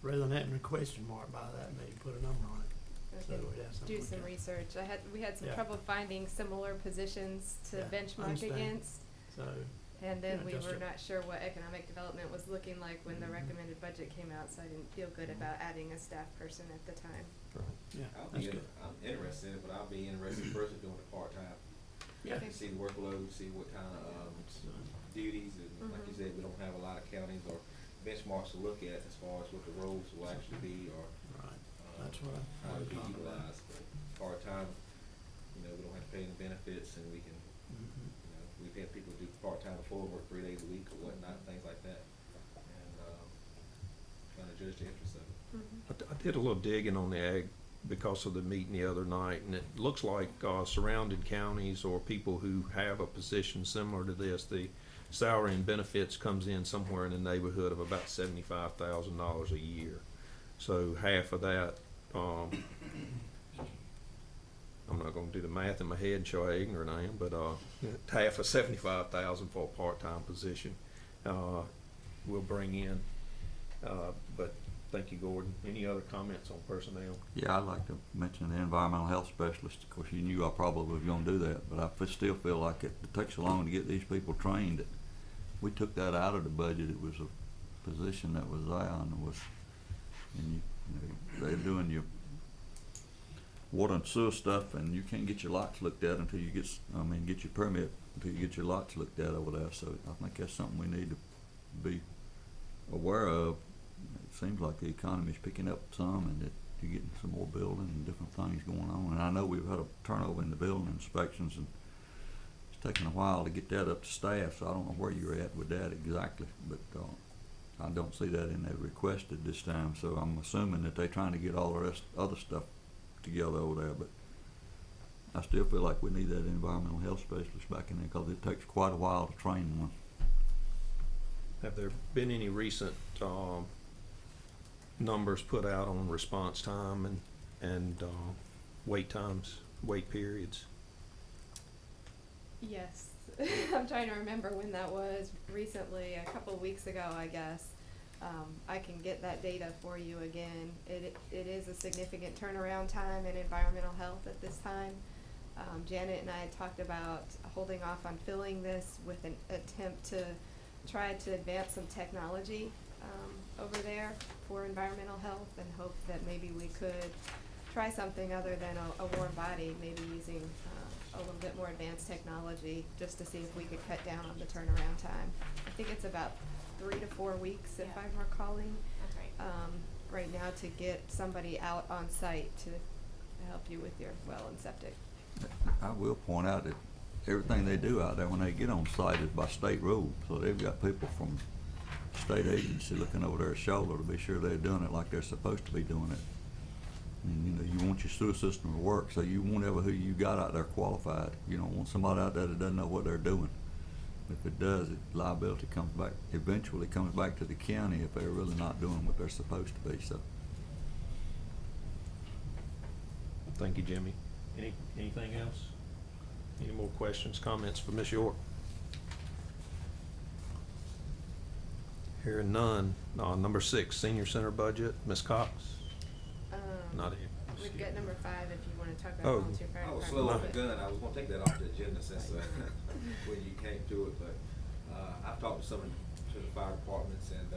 rather than having a question mark by that, maybe put a number on it. So Okay. we'd have something Do to some count. research. We had some Yeah. trouble finding similar positions to Yeah, benchmark understand. against. So, And then Yeah, we just were a- not sure what economic development was looking like when the Mhm. recommended budget came out, so I didn't feel good about adding a staff person at the time. yeah, I'll that's be, good. I'm interested in it, but I'll be interested first in doing it part-time. Yeah. Okay. See the workload, see what kind of, duties, and like you Mhm. said, we don't have a lot of counties or benchmarks to look at as far as what the roles will actually be or, Right, that's what how I to was be talking about. utilized. But part-time, we don't have to pay any benefits and we can, Mhm. we've had people do part-time before, work 3 days a week or whatnot, things like that. And, trying to judge the interest of it. Mhm. I did a little digging on the ag because of the meeting the other night, and it looks like surrounding counties or people who have a position similar to this, the salary and benefits comes in somewhere in the neighborhood of about $75,000 a year. So half of that, I'm not gonna do the math in my head and show how ignorant I am, but half of 75,000 for a part-time position will bring in. But thank you, Gordon. Any other comments on personnel? Yeah, I'd like to mention the environmental health specialist. Of course, you knew I probably was gonna do that, but I still feel like it takes so long to get these people trained that we took that out of the budget. It was a position that was there and they're doing your water and sewer stuff, and you can't get your lots looked at until you get your permit, until you get your lots looked at over there. So I think that's something we need to be aware of. It seems like the economy's picking up some and that you're getting some more building and different things going on. And I know we've had a turnover in the building inspections, and it's taken a while to get that up to staff, so I don't know where you're at with that exactly. But I don't see that in their requested this time, so I'm assuming that they're trying to get all the rest other stuff together over there. But I still feel like we need that environmental health specialist back in there because it takes quite a while to train one. Have there been any recent numbers put out on response time and wait times, wait periods? Yes. I'm trying to remember when that was. Recently, a couple of weeks ago, I guess. I can get that data for you again. It is a significant turnaround time in environmental health at this time. Janet and I had talked about holding off on filling this with an attempt to try to advance some technology over there for environmental health, and hope that maybe we could try something other than a warm body, maybe using a little bit more advanced technology, just to see if we could cut down on the turnaround time. I think it's about 3 to 4 weeks, if Yeah. I'm recalling, That's right. right now, to get somebody out on site to help you with your well and septic. I will point out that everything they do out there when they get on site is by state rule. So they've got people from state agency looking over their shoulder to be sure they're doing it like they're supposed to be doing it. And you want your sewer system to work, so you want who you got out there qualified. You don't want somebody out there that doesn't know what they're doing. If it does, liability eventually comes back to the county if they're really not doing what they're supposed to be. So Thank you, Jimmy. Anything else? Any more questions, comments for Ms. York? Hearing none. Number 6, senior center budget, Ms. Cox? Not here. We've got number 5 if you wanna talk Oh. about volunteer fire I was department. slow on the gun, I was gonna take that off the agenda since, when you came to it, but, I've talked to to the fire departments, and,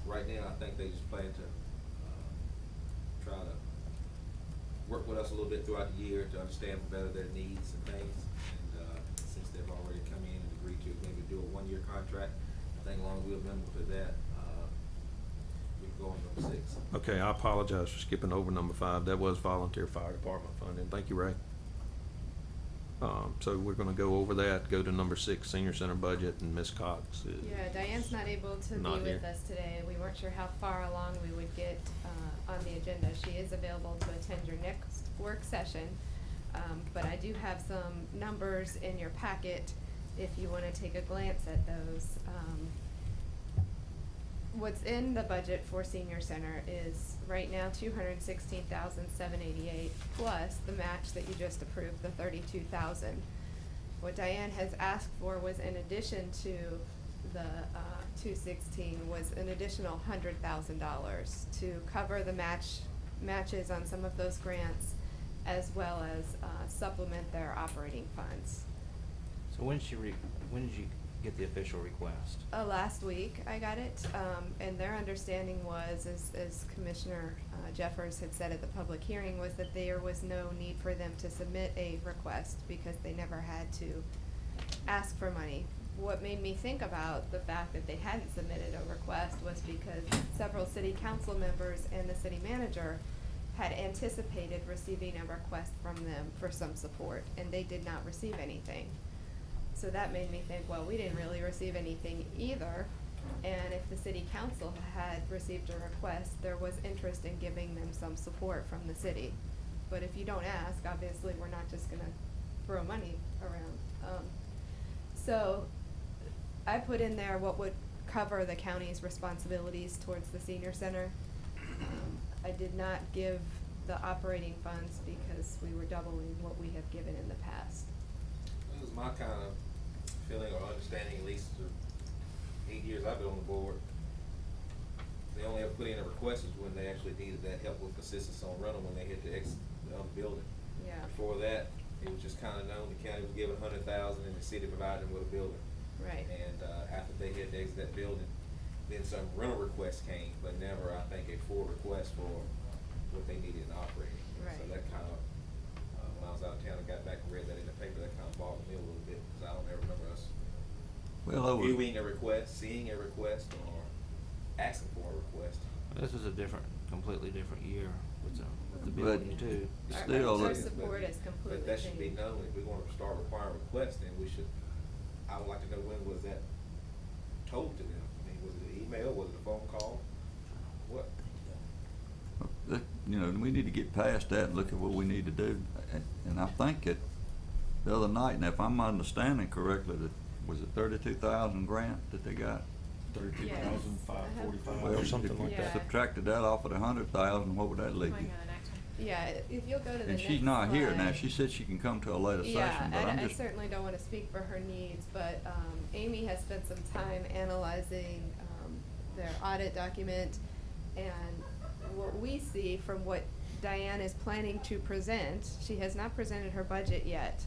right now, I think they just plan to, try to work with us a little bit throughout the year to understand better their needs and things, and, since they've already come in and agreed to maybe do a one-year contract, I think as long as we're amenable to that, we can go on to number 6. Okay, I apologize for skipping over number 5. That was volunteer fire department funding. Thank you, Ray. So we're gonna go over that, go to number 6, senior center budget, and Ms. Cox is. Yeah, Diane's not able to be Not with here. us today. We weren't sure how far along we would get on the agenda. She is available to attend your next work session. But I do have some numbers in your packet if you wanna take a glance at those. What's in the budget for senior center is right now $216,788 plus the match that you just approved, the $32,000. What Diane has asked for was in addition to the 216 was an additional $100,000 to cover the matches on some of those grants, as well as supplement their operating funds. So when did you get the official request? Last week I got it, and their understanding was, as Commissioner Jeffers had said at the public hearing, was that there was no need for them to submit a request because they never had to ask for money. What made me think about the fact that they hadn't submitted a request was because several city council members and the city manager had anticipated receiving a request from them for some support, and they did not receive anything. So that made me think, well, we didn't really receive anything either, and if the city council had received a request, there was interest in giving them some support from the city. But if you don't ask, obviously, we're not just gonna throw money around. So I put in there what would cover the county's responsibilities towards the senior center. I did not give the operating funds because we were doubling what we have given in the past. This is my kind of feeling or understanding, at least the 8 years I've been on the board. They only ever put in a request is when they actually needed that help with assistance on rental when they hit the other building. Yeah. Before that, it was just kind of known the county was giving $100,000 and the city provided them with a building. Right. And after they had to exit that building, then some rental requests came, but never, I think, a full request for what they needed in operating. So Right. that kind of, when I was out of town and got back and read that in the paper, that kind of bothered me a little bit, because I don't ever remember us Well, over. viewing a request, seeing a request, or asking for a request. This is a completely different year with the But- building too. Still, Our that- support is completely But that should be changed. known, if we want to start requiring requests, then we should, I would like to know when was that told to them? I mean, was it an email, was it a phone call? What? You know, we need to get past that and look at what we need to do. And I think that the other night, and if I'm understanding correctly, that was it 32,000 grant that they got? 32,545 Well, or something like Yeah. that. Subtracted that off of the 100,000, what would that leave you? Yeah, if you'll go to the And next she's not here now. slide. She said she can come to a later session, but I'm Yeah, I just. certainly don't wanna speak for her needs, but, Amy has spent some time analyzing, their audit document, and what we see from what Diane is planning to present, she has not presented her budget yet,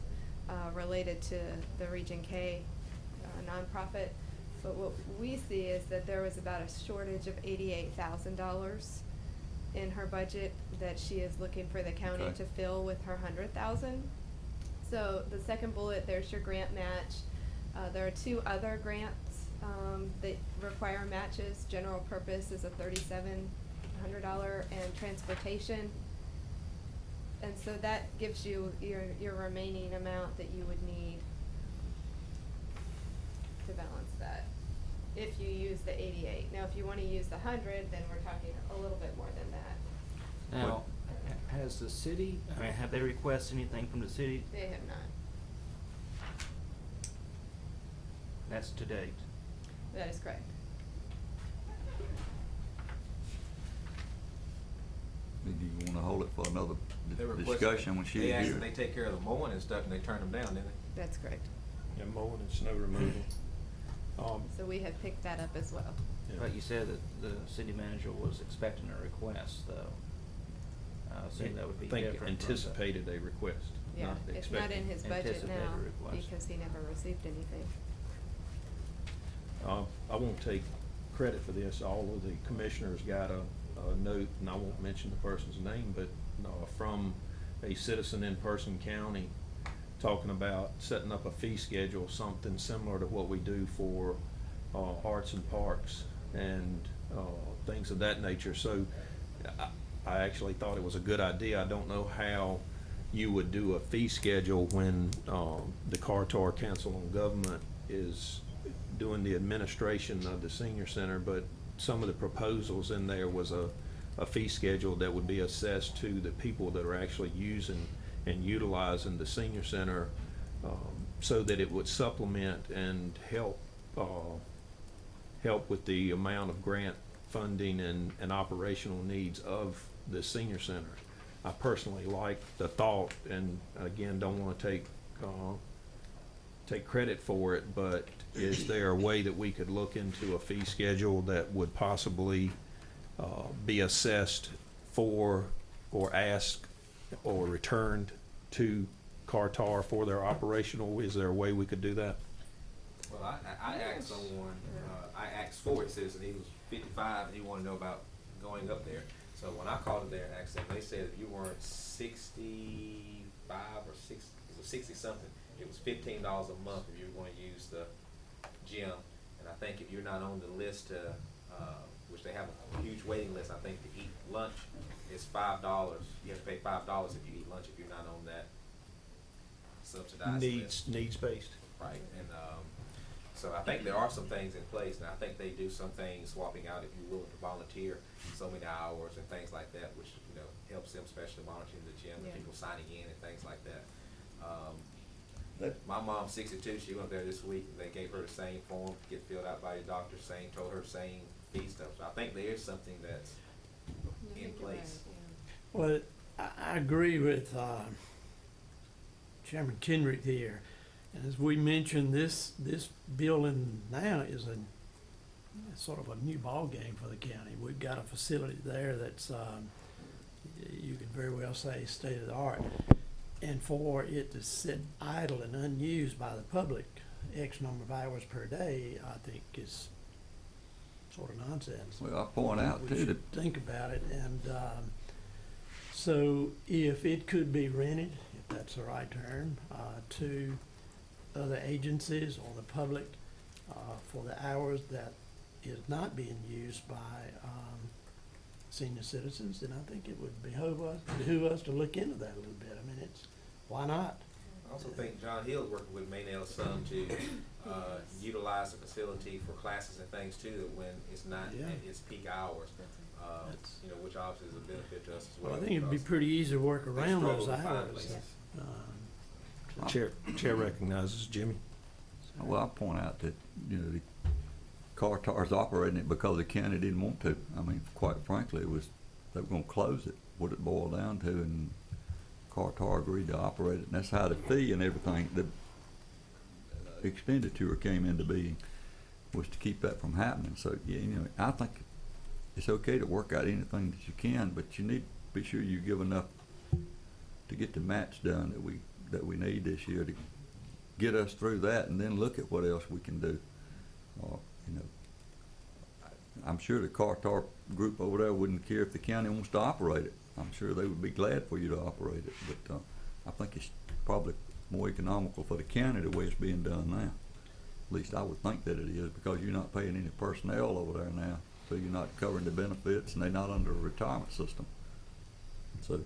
related to the Region K, nonprofit, but what we see is that there was about a shortage of $88,000 in her budget that she is looking for the county Okay. to fill with her 100,000. So the second bullet, there's your grant match. There are 2 other grants, that require matches. General purpose is a $3,700 and transportation. And so that gives you your remaining amount that you would need to balance that, if you use the 88. Now, if you wanna use the 100, then we're talking a little bit more than that. Now, has the city, have they requested anything from the city? They have not. That's to date. That is correct. Do you wanna hold it for another They requested- discussion when she's They asked here? them, they take care of the mowing and stuff, and they turn them down, didn't they? That's correct. Yeah, mowing and snow removal. So we have picked that up as well. Yeah. But you said that the city manager was expecting a request, though. I assume that would be I think different. from the- anticipated a request, Yeah, not it's not expected. in his budget Anticipated now request. because he never received anything. I won't take credit for this. All of the commissioners got a note, and I won't mention the person's name, but from a citizen in Person County talking about setting up a fee schedule, something similar to what we do for arts and parks and things of that nature. So I actually thought it was a good idea. I don't know how you would do a fee schedule when the Carter Council on Government is doing the administration of the senior center, but some of the proposals in there was a fee schedule that would be assessed to the people that are actually using and utilizing the senior center, so that it would supplement and help with the amount of grant funding and operational needs of the senior center. I personally like the thought, and again, don't want to take credit for it, but is there a way that we could look into a fee schedule that would possibly be assessed for, or asked, or returned to Carter for their operational? Is there a way we could do that? Well, I asked someone, I asked Ford Citizen, he was 55, and he wanted to know about going up there. So when I called him there and asked them, they said if you weren't 65 or 60, it was 60 something, it was $15 a month if you were going to use the gym. And I think if you're not on the list to, which they have a huge waiting list, I think to eat lunch is $5. You have to pay $5 if you eat lunch if you're not on that subsidized list. Needs-based. Right, and, so I think there are some things in place, and I think they do some things, swapping out if you're willing to volunteer so many hours and things like that, which, helps them, especially monitoring the gym and Yeah. people signing in and things like that. My mom's 62, she went there this week, and they gave her the same form to get filled out by your doctor, told her the same fee stuff. So I think there is something that's in place. Well, I agree with Chairman Kendrick here. And as we mentioned, this building now is sort of a new ballgame for the county. We've got a facility there that's, you could very well say, state of the art. And for it to sit idle and unused by the public X number of hours per day, I think is sort of nonsense. Well, I point out We too should that think about it, and so if it could be rented, if that's the right term, to other agencies or the public for the hours that is not being used by senior citizens, then I think it would behoove us to look into that a little bit. I mean, why not? I also think John Hill's working with Maynell some to utilize the facility for classes and things too, when it's not Yeah. at its peak hours, That's- which obviously is a benefit to us as well. Well, I think it'd be because pretty easy to work they around struggle those to find hours. places. Chair recognizes Jimmy. Well, I point out that, the Carter's operating it because the county didn't want to. I mean, quite frankly, they were gonna close it, what it boiled down to, and Carter agreed to operate it, and that's how the fee and everything, the expenditure came into being, was to keep that from happening. So, yeah, I think it's okay to work out anything that you can, but you need to be sure you give enough to get the match done that we need this year to get us through that, and then look at what else we can do. I'm sure the Carter group over there wouldn't care if the county wants to operate it. I'm sure they would be glad for you to operate it, but I think it's probably more economical for the county the way it's being done now. At least I would think that it is, because you're not paying any personnel over there now, so you're not covering the benefits, and they're not under a retirement system. So,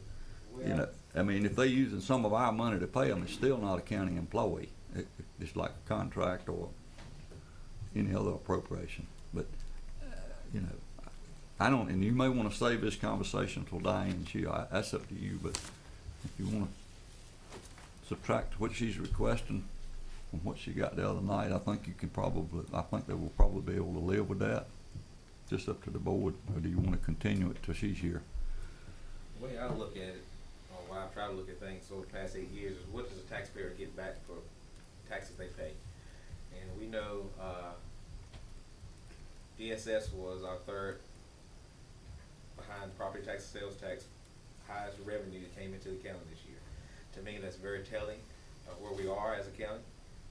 I mean, if they're using some of our money to pay them, it's still not a county employee. It's like a contract or any other appropriation. But, I don't, and you may want to save this conversation till Diane's here. That's up to you, but if you want to subtract what she's requesting from what she got the other night, I think they will probably be able to live with that. Just up to the board, or do you want to continue it till she's here? The way I look at it, or why I try to look at things over the past 8 years, is what does the taxpayer get back for taxes they pay? And we know, ISS was our third behind property tax, sales tax, highest revenue that came into the county this year. To me, that's very telling of where we are as a county.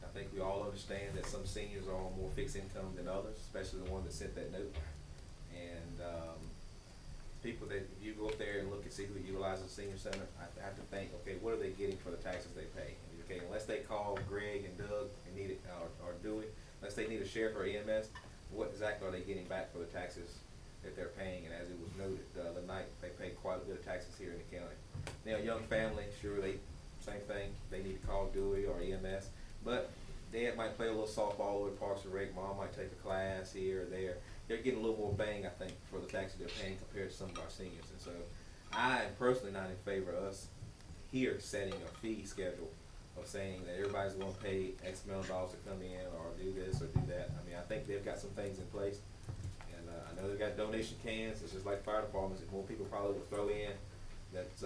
I think we all understand that some seniors are on more fixed income than others, especially the one that sent that note. And, people that, if you go up there and look and see who utilizes the senior center, I have to think, okay, what are they getting for the taxes they pay? Okay, unless they call Greg and Doug and need it, or Dewey, unless they need a sheriff or EMS, what exactly are they getting back for the taxes that they're paying? And as it was noted the other night, they pay quite a bit of taxes here in the county. Now, young family, sure, same thing, they need to call Dewey or EMS, but dad might play a little softball over at Parks and Rec, mom might take a class here or there. They're getting a little more bang, I think, for the taxes they're paying compared to some of our seniors. And so I am personally not in favor of us here setting a fee schedule of saying that everybody's gonna pay X amount of dollars to come in or do this or do that. I mean, I think they've got some things in place. And, I know they've got donation cans. It's just like fire departments. If more people probably would throw in those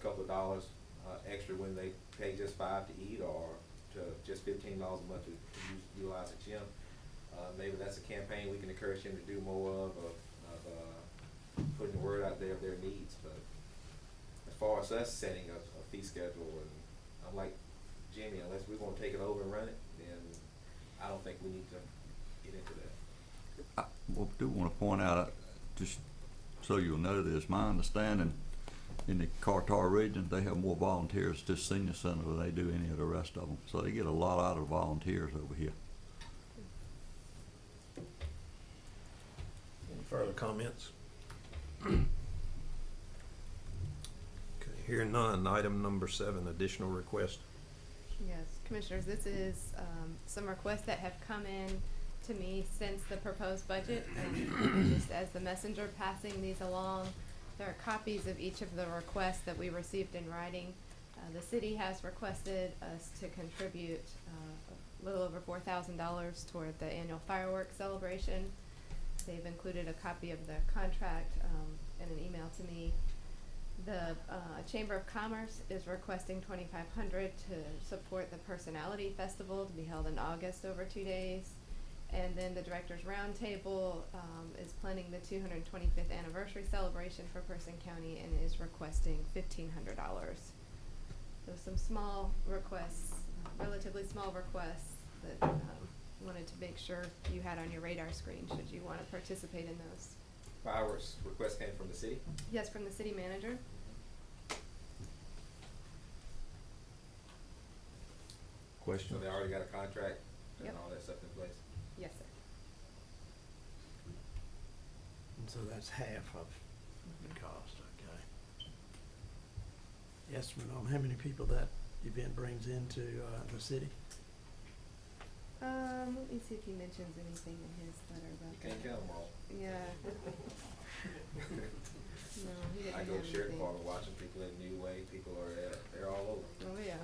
couple of dollars, extra when they pay just $5 to eat or to just $15 a month to utilize the gym. Maybe that's a campaign we can encourage him to do more of putting the word out there of their needs. But as far as us setting a fee schedule, and I'm like Jimmy, unless we want to take it over and run it, then I don't think we need to get into that. I do want to point out, just so you'll know this, my understanding in the Carter region, they have more volunteers at this senior center than they do any of the rest of them. So they get a lot out of volunteers over here. Any further comments? Okay, hearing none. Item number 7, additional request. Yes, Commissioners, this is some requests that have come in to me since the proposed budget. And just as the messenger passing these along, there are copies of each of the requests that we received in writing. The city has requested us to contribute a little over $4,000 toward the annual fireworks celebration. They've included a copy of the contract in an email to me. The Chamber of Commerce is requesting $2,500 to support the Personality Festival to be held in August over 2 days. And then the Directors Roundtable is planning the 225th anniversary celebration for Person County and is requesting $1,500. So some small requests, relatively small requests that wanted to make sure you had on your radar screen should you want to participate in those. Fireworks request came from the city? Yes, from the city manager. Question? So they already got a contract and Yep. all that stuff in place? Yes, sir. And so that's half of the cost, okay. Estimate on how many people that event brings into the city? Let me see if he mentions anything in his letter about You that. can't count them all. Yeah. No, he didn't I have go to sheriff anything. department watching people in New Way, people are there, they're all over. Oh, yeah.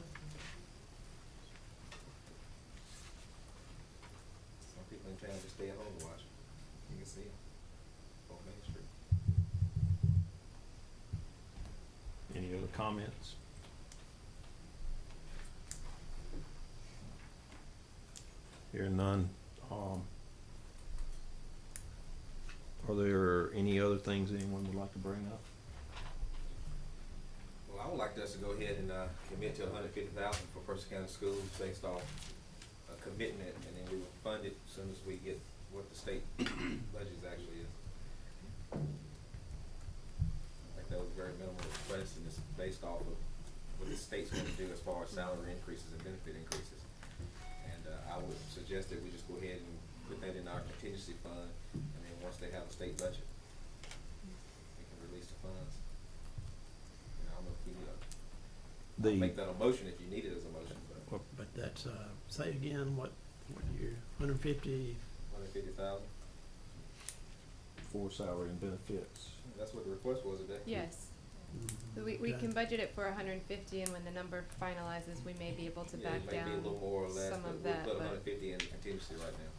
Some people in town just stay at home to watch it. You can see them on Main Street. Any other comments? Hearing none. Are there any other things anyone would like to bring up? Well, I would like us to go ahead and commit to $150,000 for Person County Schools based off a commitment, and then we will fund it as soon as we get what the state budget actually is. I think that was a very minimal request, and it's based off of what the state's going to do as far as salary increases and benefit increases. And I would suggest that we just go ahead and put that in our contingency fund, and then once they have a state budget, we can release the funds. And I don't know if we need I'll make that a motion if you need it as a motion, but But that's, say again, what year, 150? 150,000. For salary and benefits. That's what the request was today. Yes. So we can budget it for 150, and when the number finalizes, we may be able to back Yeah, it may be a down little more or less, some but of we'll that, put but 150 in contingency right now.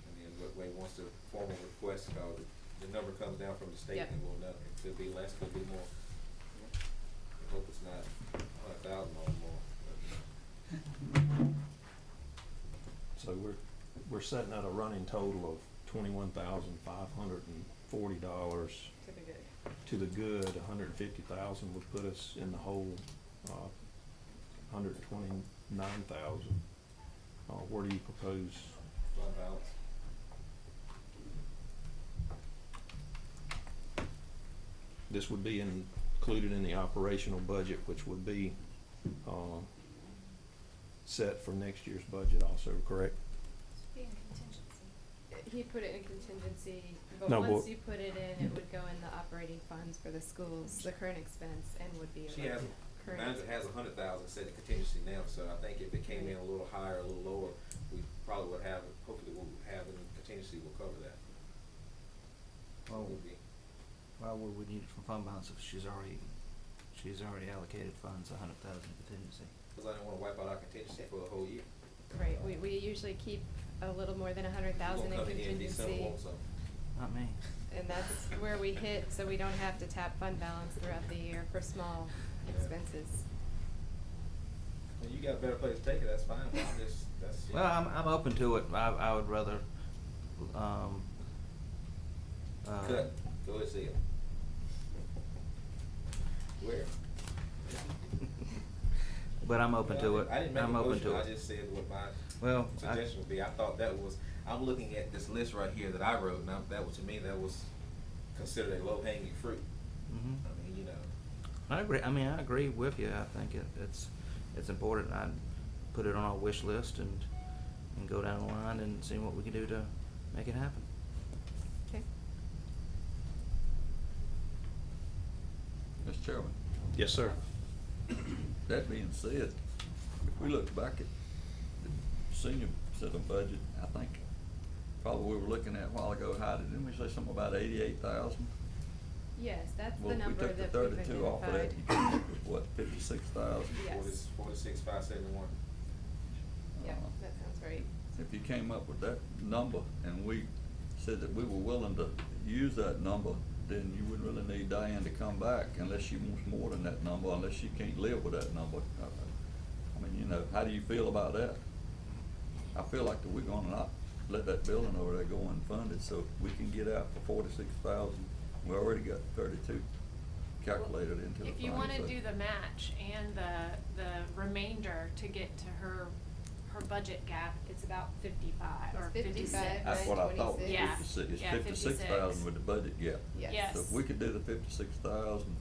And then once the formal request, the number comes down from the state, Yep. then we'll know. It could be less, could be more. I hope it's not 100,000 or more. So we're setting out a running total of $21,540 To the good. to the good. 150,000 would put us in the hole. 129,000. Where do you propose? Fund balance. This would be included in the operational budget, which would be set for next year's budget also, correct? Be in contingency. He put it in contingency, but No, once but- you put it in, it would go in the operating funds for the schools, the current expense, and would be a She has, current. manager has 100,000 set in contingency now, so I think if it came in a little higher, a little lower, we probably would have, hopefully we'll have in contingency will cover that. Well, Would be. why would we need it from fund balance if she's already allocated funds, 100,000 contingency? Cause I didn't wanna wipe out our contingency for the whole year. Right, we usually keep a little more than 100,000 in We're gonna come in here in December, contingency. want some. Not me. And that's where we hit, so we don't have to tap fund balance throughout the year for small Yeah. expenses. Well, you got a better place to take it, that's fine, but I'm just, that's. Well, I'm open to it. I would rather, Cut, go ahead, see it. Where? but I'm open to it. I didn't make a I'm open motion, to I it. just said what my Well, suggestion would be, I thought that was, I'm looking at this list right here that I wrote, and that was, to me, that was considered a low-hanging fruit. Mhm. I mean, you know, I agree. I mean, I agree with you. I think it's important. I'd put it on our wish list and go down the line and see what we can do to make it happen. Okay. Mr. Chairman, Yes, sir. that being said, if we look back at the senior center budget, I think probably we were looking at a while ago, didn't we say something about 88,000? Yes, that's the Well, number that we've Well, if we took the 32 off of that, identified. you come up with what, 56,000? Yes. 46,571. Yeah, that sounds right. If you came up with that number and we said that we were willing to use that number, then you wouldn't really need Diane to come back unless she wants more than that number, unless she can't live with that number. I mean, you know, how do you feel about that? I feel like that we're gonna not let that building over there go unfunded, so we can get out for 46,000. We already got 32 calculated into the If you fund, wanna so- do the match and the remainder to get to her budget gap, it's about 55 or It's 56. 55. That's what I thought, 926. Yeah. 56, it's Yeah, 56,000 with the budget gap. Yes. Yes. So if we could do the 56,000,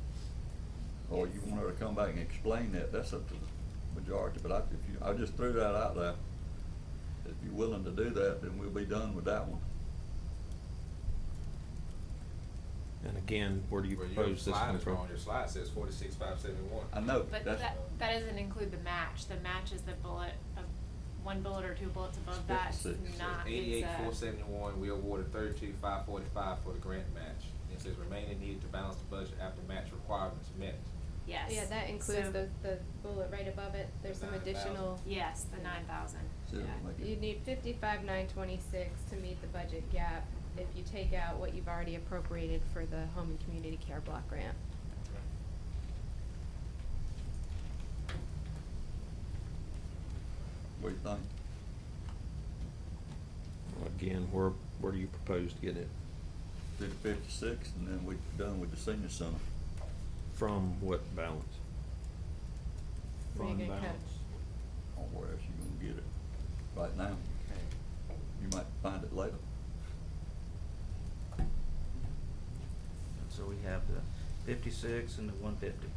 or you Yes. want her to come back and explain that, that's up to the majority, but I just threw that out there. If you're willing to do that, then we'll be done with that one. And again, where do you Well, your propose this slide come is from? wrong, your slide says 46,571. I know, But that's, that doesn't include the match. The match is the bullet, one bullet or two bullets above that. It's 56. not, it's 88,471, we awarded 32,545 for the grant match. It says remaining needed to balance the budget after match requirements met. yes. Yeah, that includes So- the bullet right above it. There's some 9,000. additional. Yes, the 9,000. so Yeah, make it- you need 55,926 to meet the budget gap if you take out what you've already appropriated for the home and community care block grant. what do you think? Again, where do you propose to get it? Do the 56, and then we're done with the senior center. From what balance? Where you Fund gonna cut? balance. Or where else you gonna get it? Right now, you might find it later. So we have the 56 and the 150.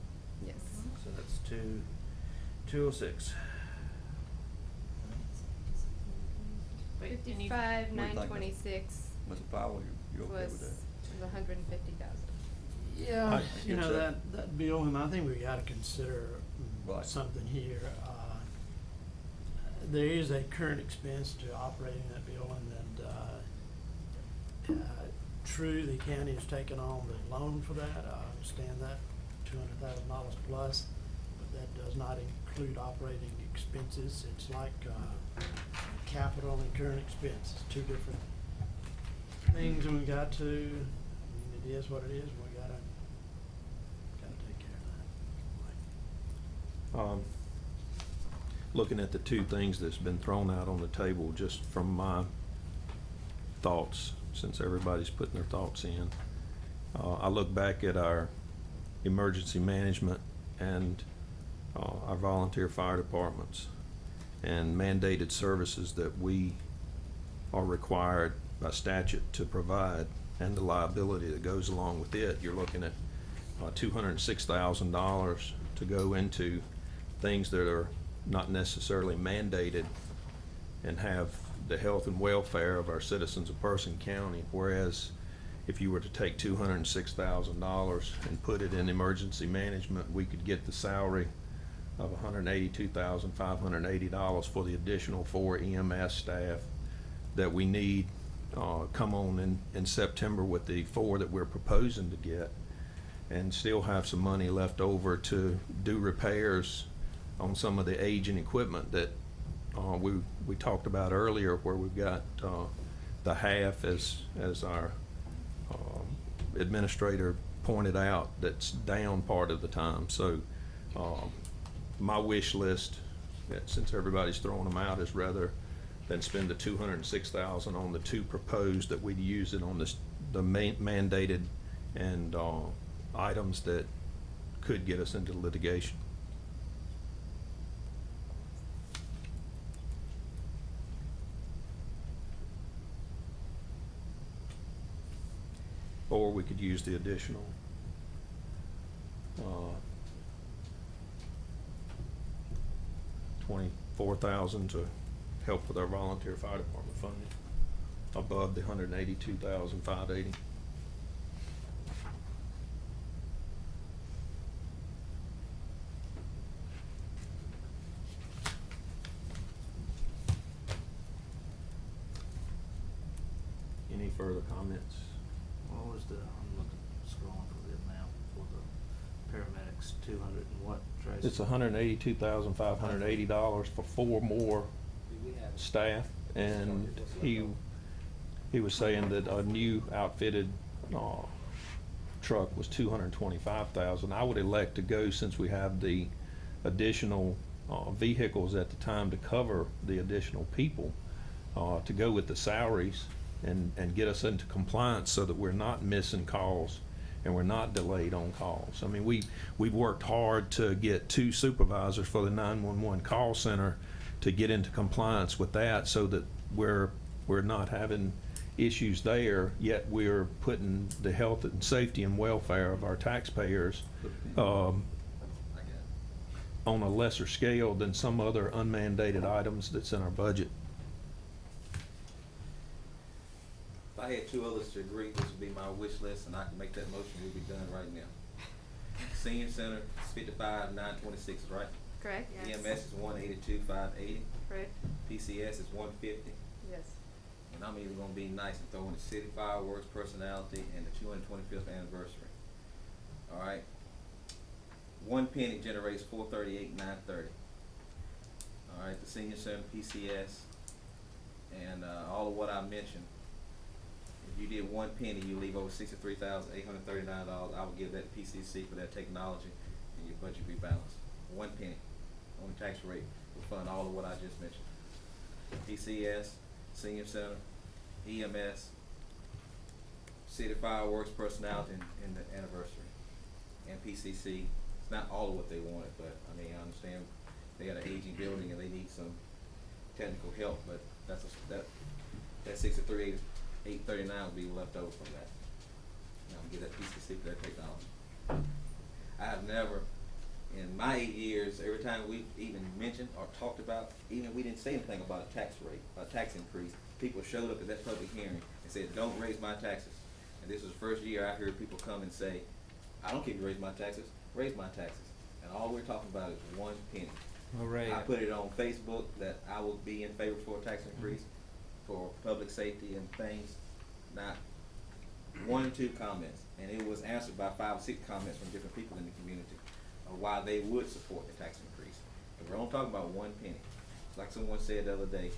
Yes. So that's 206. But you need- 55,926 Mr. Powell, you okay was with that? 150,000. Yeah, I you get know, that. that bill, and I think we gotta consider Right. something here. There is a current expense to operating that building, and, true, the county has taken on the loan for that, I understand that, $200,000 plus, but that does not include operating expenses. It's like, capital and current expense, it's two different things, and we got to, I mean, it is what it is, and we gotta take care of that. Looking at the two things that's been thrown out on the table, just from my thoughts, since everybody's putting their thoughts in. I look back at our emergency management and our volunteer fire departments and mandated services that we are required by statute to provide, and the liability that goes along with it. You're looking at $206,000 to go into things that are not necessarily mandated and have the health and welfare of our citizens of Person County, whereas if you were to take $206,000 and put it in emergency management, we could get the salary of $182,580 for the additional 4 EMS staff that we need come on in September with the 4 that we're proposing to get, and still have some money left over to do repairs on some of the aging equipment that we talked about earlier, where we've got the half, as our administrator pointed out, that's down part of the time. So my wish list, since everybody's throwing them out, is rather than spend the $206,000 on the 2 proposed, that we'd use it on the mandated and items that could get us into litigation. Or we could use the additional $24,000 to help with our volunteer fire department funding above the $182,580. Any further comments? What was I'm looking, scrolling for the amount for the paramedics, 200 and what, Tracy? It's $182,580 for 4 more staff, and he was saying that a new outfitted truck was $225,000. I would elect to go, since we have the additional vehicles at the time to cover the additional people, to go with the salaries and get us into compliance so that we're not missing calls and we're not delayed on calls. I mean, we've worked hard to get 2 supervisors for the 911 call center to get into compliance with that, so that we're not having issues there, yet we're putting the health and safety and welfare of our taxpayers on a lesser scale than some other unmandated items that's in our budget. If I had 2 others to agree, this would be my wish list, and I can make that motion, we'll be done right now. Senior Center is 55,926, right? Correct? EMS is 182,580. Correct? PCS is 150. Yes. And I'm even gonna be nice and throw in the city fireworks personality and the 225th anniversary. All right. 1 penny generates 438,930. All right, the Senior Center, PCS, and all of what I mentioned. If you did 1 penny, you leave over $63,839. I would give that to PCC for that technology, and your budget be balanced. 1 penny on the tax rate will fund all of what I just mentioned. PCS, Senior Center, EMS, City Fireworks personality, and the anniversary. And PCC, it's not all of what they wanted, but I mean, I understand they got an aging building and they need some technical help, but that 63,839 will be left over from that. And I'll give that PCC for that technology. I have never, in my 8 years, every time we even mentioned or talked about, even we didn't say anything about a tax rate, a tax increase, people showed up at that public hearing and said, don't raise my taxes. And this was the first year I heard people come and say, I don't care if you raise my taxes, raise my taxes. And all we're talking about is 1 penny. Hooray. I put it on Facebook that I will be in favor for a tax increase for public safety and things. Not 1 or 2 comments, and it was answered by 5 or 6 comments from different people in the community of why they would support the tax increase. And we're only talking about 1 penny. Like someone said the other day,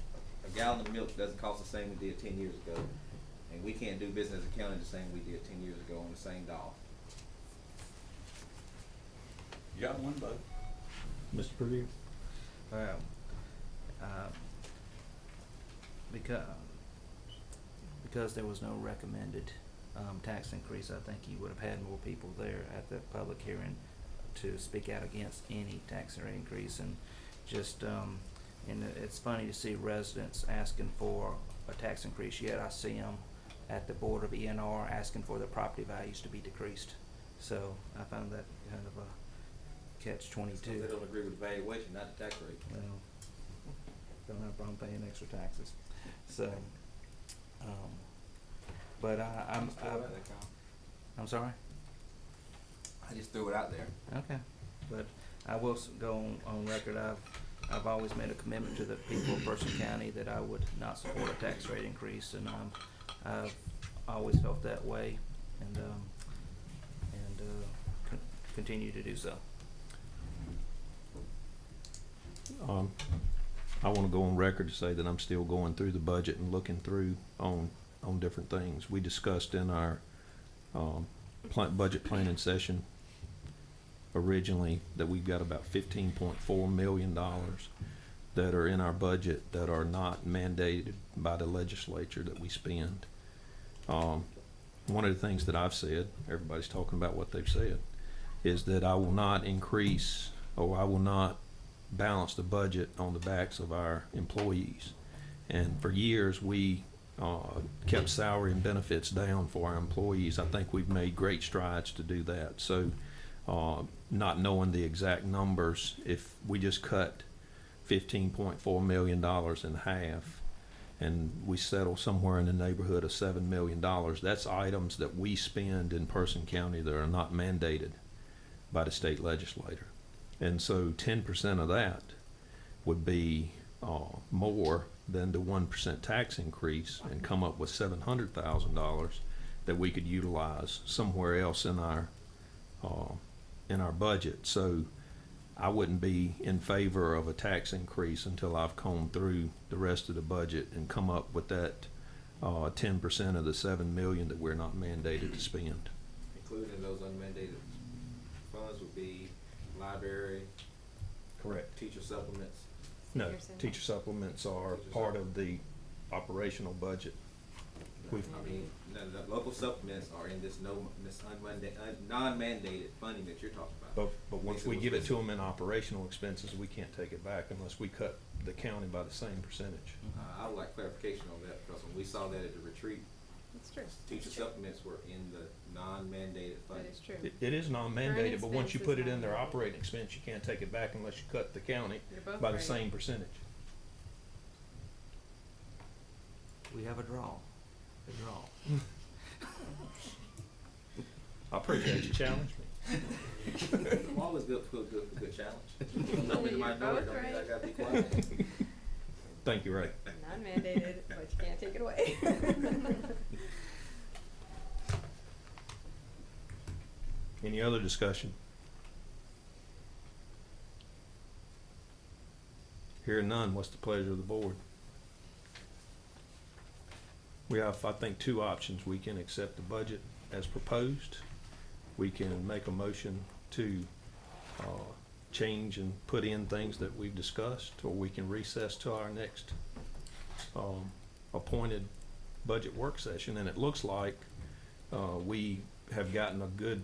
a gallon of milk doesn't cost the same we did 10 years ago, and we can't do business as a county the same we did 10 years ago on the same dollar. You got one vote. Mr. Perdue? Well, because there was no recommended, tax increase, I think you would have had more people there at the public hearing to speak out against any tax or increase, and just, and it's funny to see residents asking for a tax increase, yet I see them at the Board of ENR asking for their property values to be decreased. So I found that kind of a catch-22. They don't agree with the valuation, not the tax rate. Well, don't have a problem paying extra taxes. So, but I'm sorry? I just threw it out there. Okay, but I will go on record, I've always made a commitment to the people of Person County that I would not support a tax rate increase, and I've always felt that way, and continue to do so. I want to go on record to say that I'm still going through the budget and looking through on different things. We discussed in our budget planning session originally that we've got about $15.4 million that are in our budget that are not mandated by the legislature that we spend. One of the things that I've said, everybody's talking about what they've said, is that I will not increase, or I will not balance the budget on the backs of our employees. And for years, we kept salary and benefits down for our employees. I think we've made great strides to do that. So not knowing the exact numbers, if we just cut $15.4 million in half and we settle somewhere in the neighborhood of $7 million, that's items that we spend in Person County that are not mandated by the state legislator. And so 10% of that would be more than the 1% tax increase, and come up with $700,000 that we could utilize somewhere else in our budget. So I wouldn't be in favor of a tax increase until I've combed through the rest of the budget and come up with that 10% of the $7 million that we're not mandated to spend. Including those unmandated funds would be library, Correct. teacher supplements. No, Senior center. teacher supplements are Teacher part of the operational budget. We've- I mean, the local supplements are in this non-mandated funding that you're talking about. But once we give it to them in operational expenses, we can't take it back unless we cut the county by the same percentage. I would like clarification on that, because when we saw that at the retreat, That's true. teacher supplements were in the non-mandated That funding. is true. It is non-mandated, but once you expense put is it in their non-mandated. operating expense, you can't take it back unless you cut the county You're both by the right. same percentage. We have a draw. I appreciate you challenging me. I'm always good for a good challenge. Don't be the You're minority, both don't mean I right. gotta be quiet. Thank you, Ray. Non-mandated, but you can't take it away. Any other discussion? Hearing none, what's the pleasure of the board? We have, I think, two options. We can accept the budget as proposed. We can make a motion to change and put in things that we've discussed, or we can recess to our next appointed budget work session. And it looks like we have gotten a good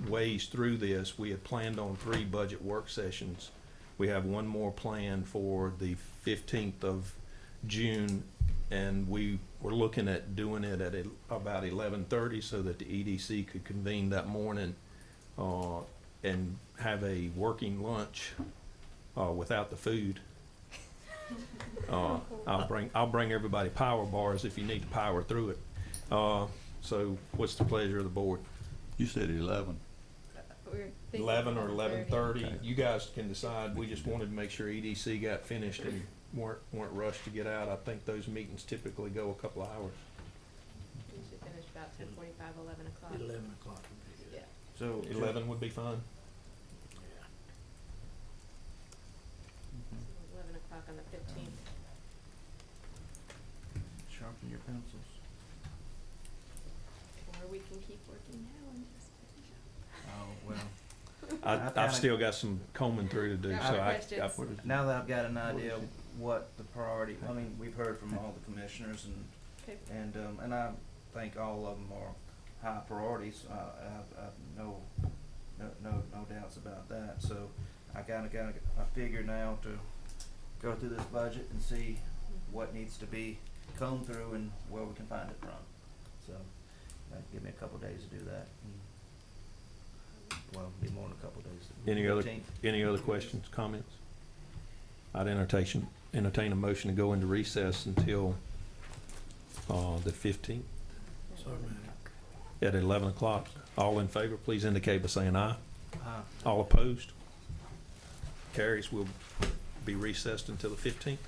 ways through this. We had planned on 3 budget work sessions. We have one more planned for the 15th of June, and we were looking at doing it at about 11:30 so that the EDC could convene that morning and have a working lunch without the food. I'll bring everybody power bars if you need to power through it. So what's the pleasure of the board? You said 11. We're thinking 11 or 11:30? Okay. You guys can decide. We just wanted to make sure EDC got finished and weren't rushed to get out. I think those meetings typically go a couple of hours. We should finish about 10:45, 11 o'clock. 11 o'clock would be good. Yeah. So 11 would be fine. Yeah. 11 o'clock on the 15th. Sharpen your pencils. Or we can keep working now and just finish up. Oh, well. I've still got some combing through to do, Got so more I questions? Now that I've got an idea what the priority, I mean, we've heard from all the commissioners, and Okay. And I think all of them are high priorities, I've no doubts about that, so I kinda got a figure now to go through this budget and see what needs to be combed through and where we can find it from. So, give me a couple days to do that. Well, be more than a couple days. Any other questions, comments? I'd entertain a motion to go into recess until, the 15th So moved. at 11 o'clock. All in favor, please indicate by saying aye. Aye. All opposed? Carries. Will be recessed until the 15th.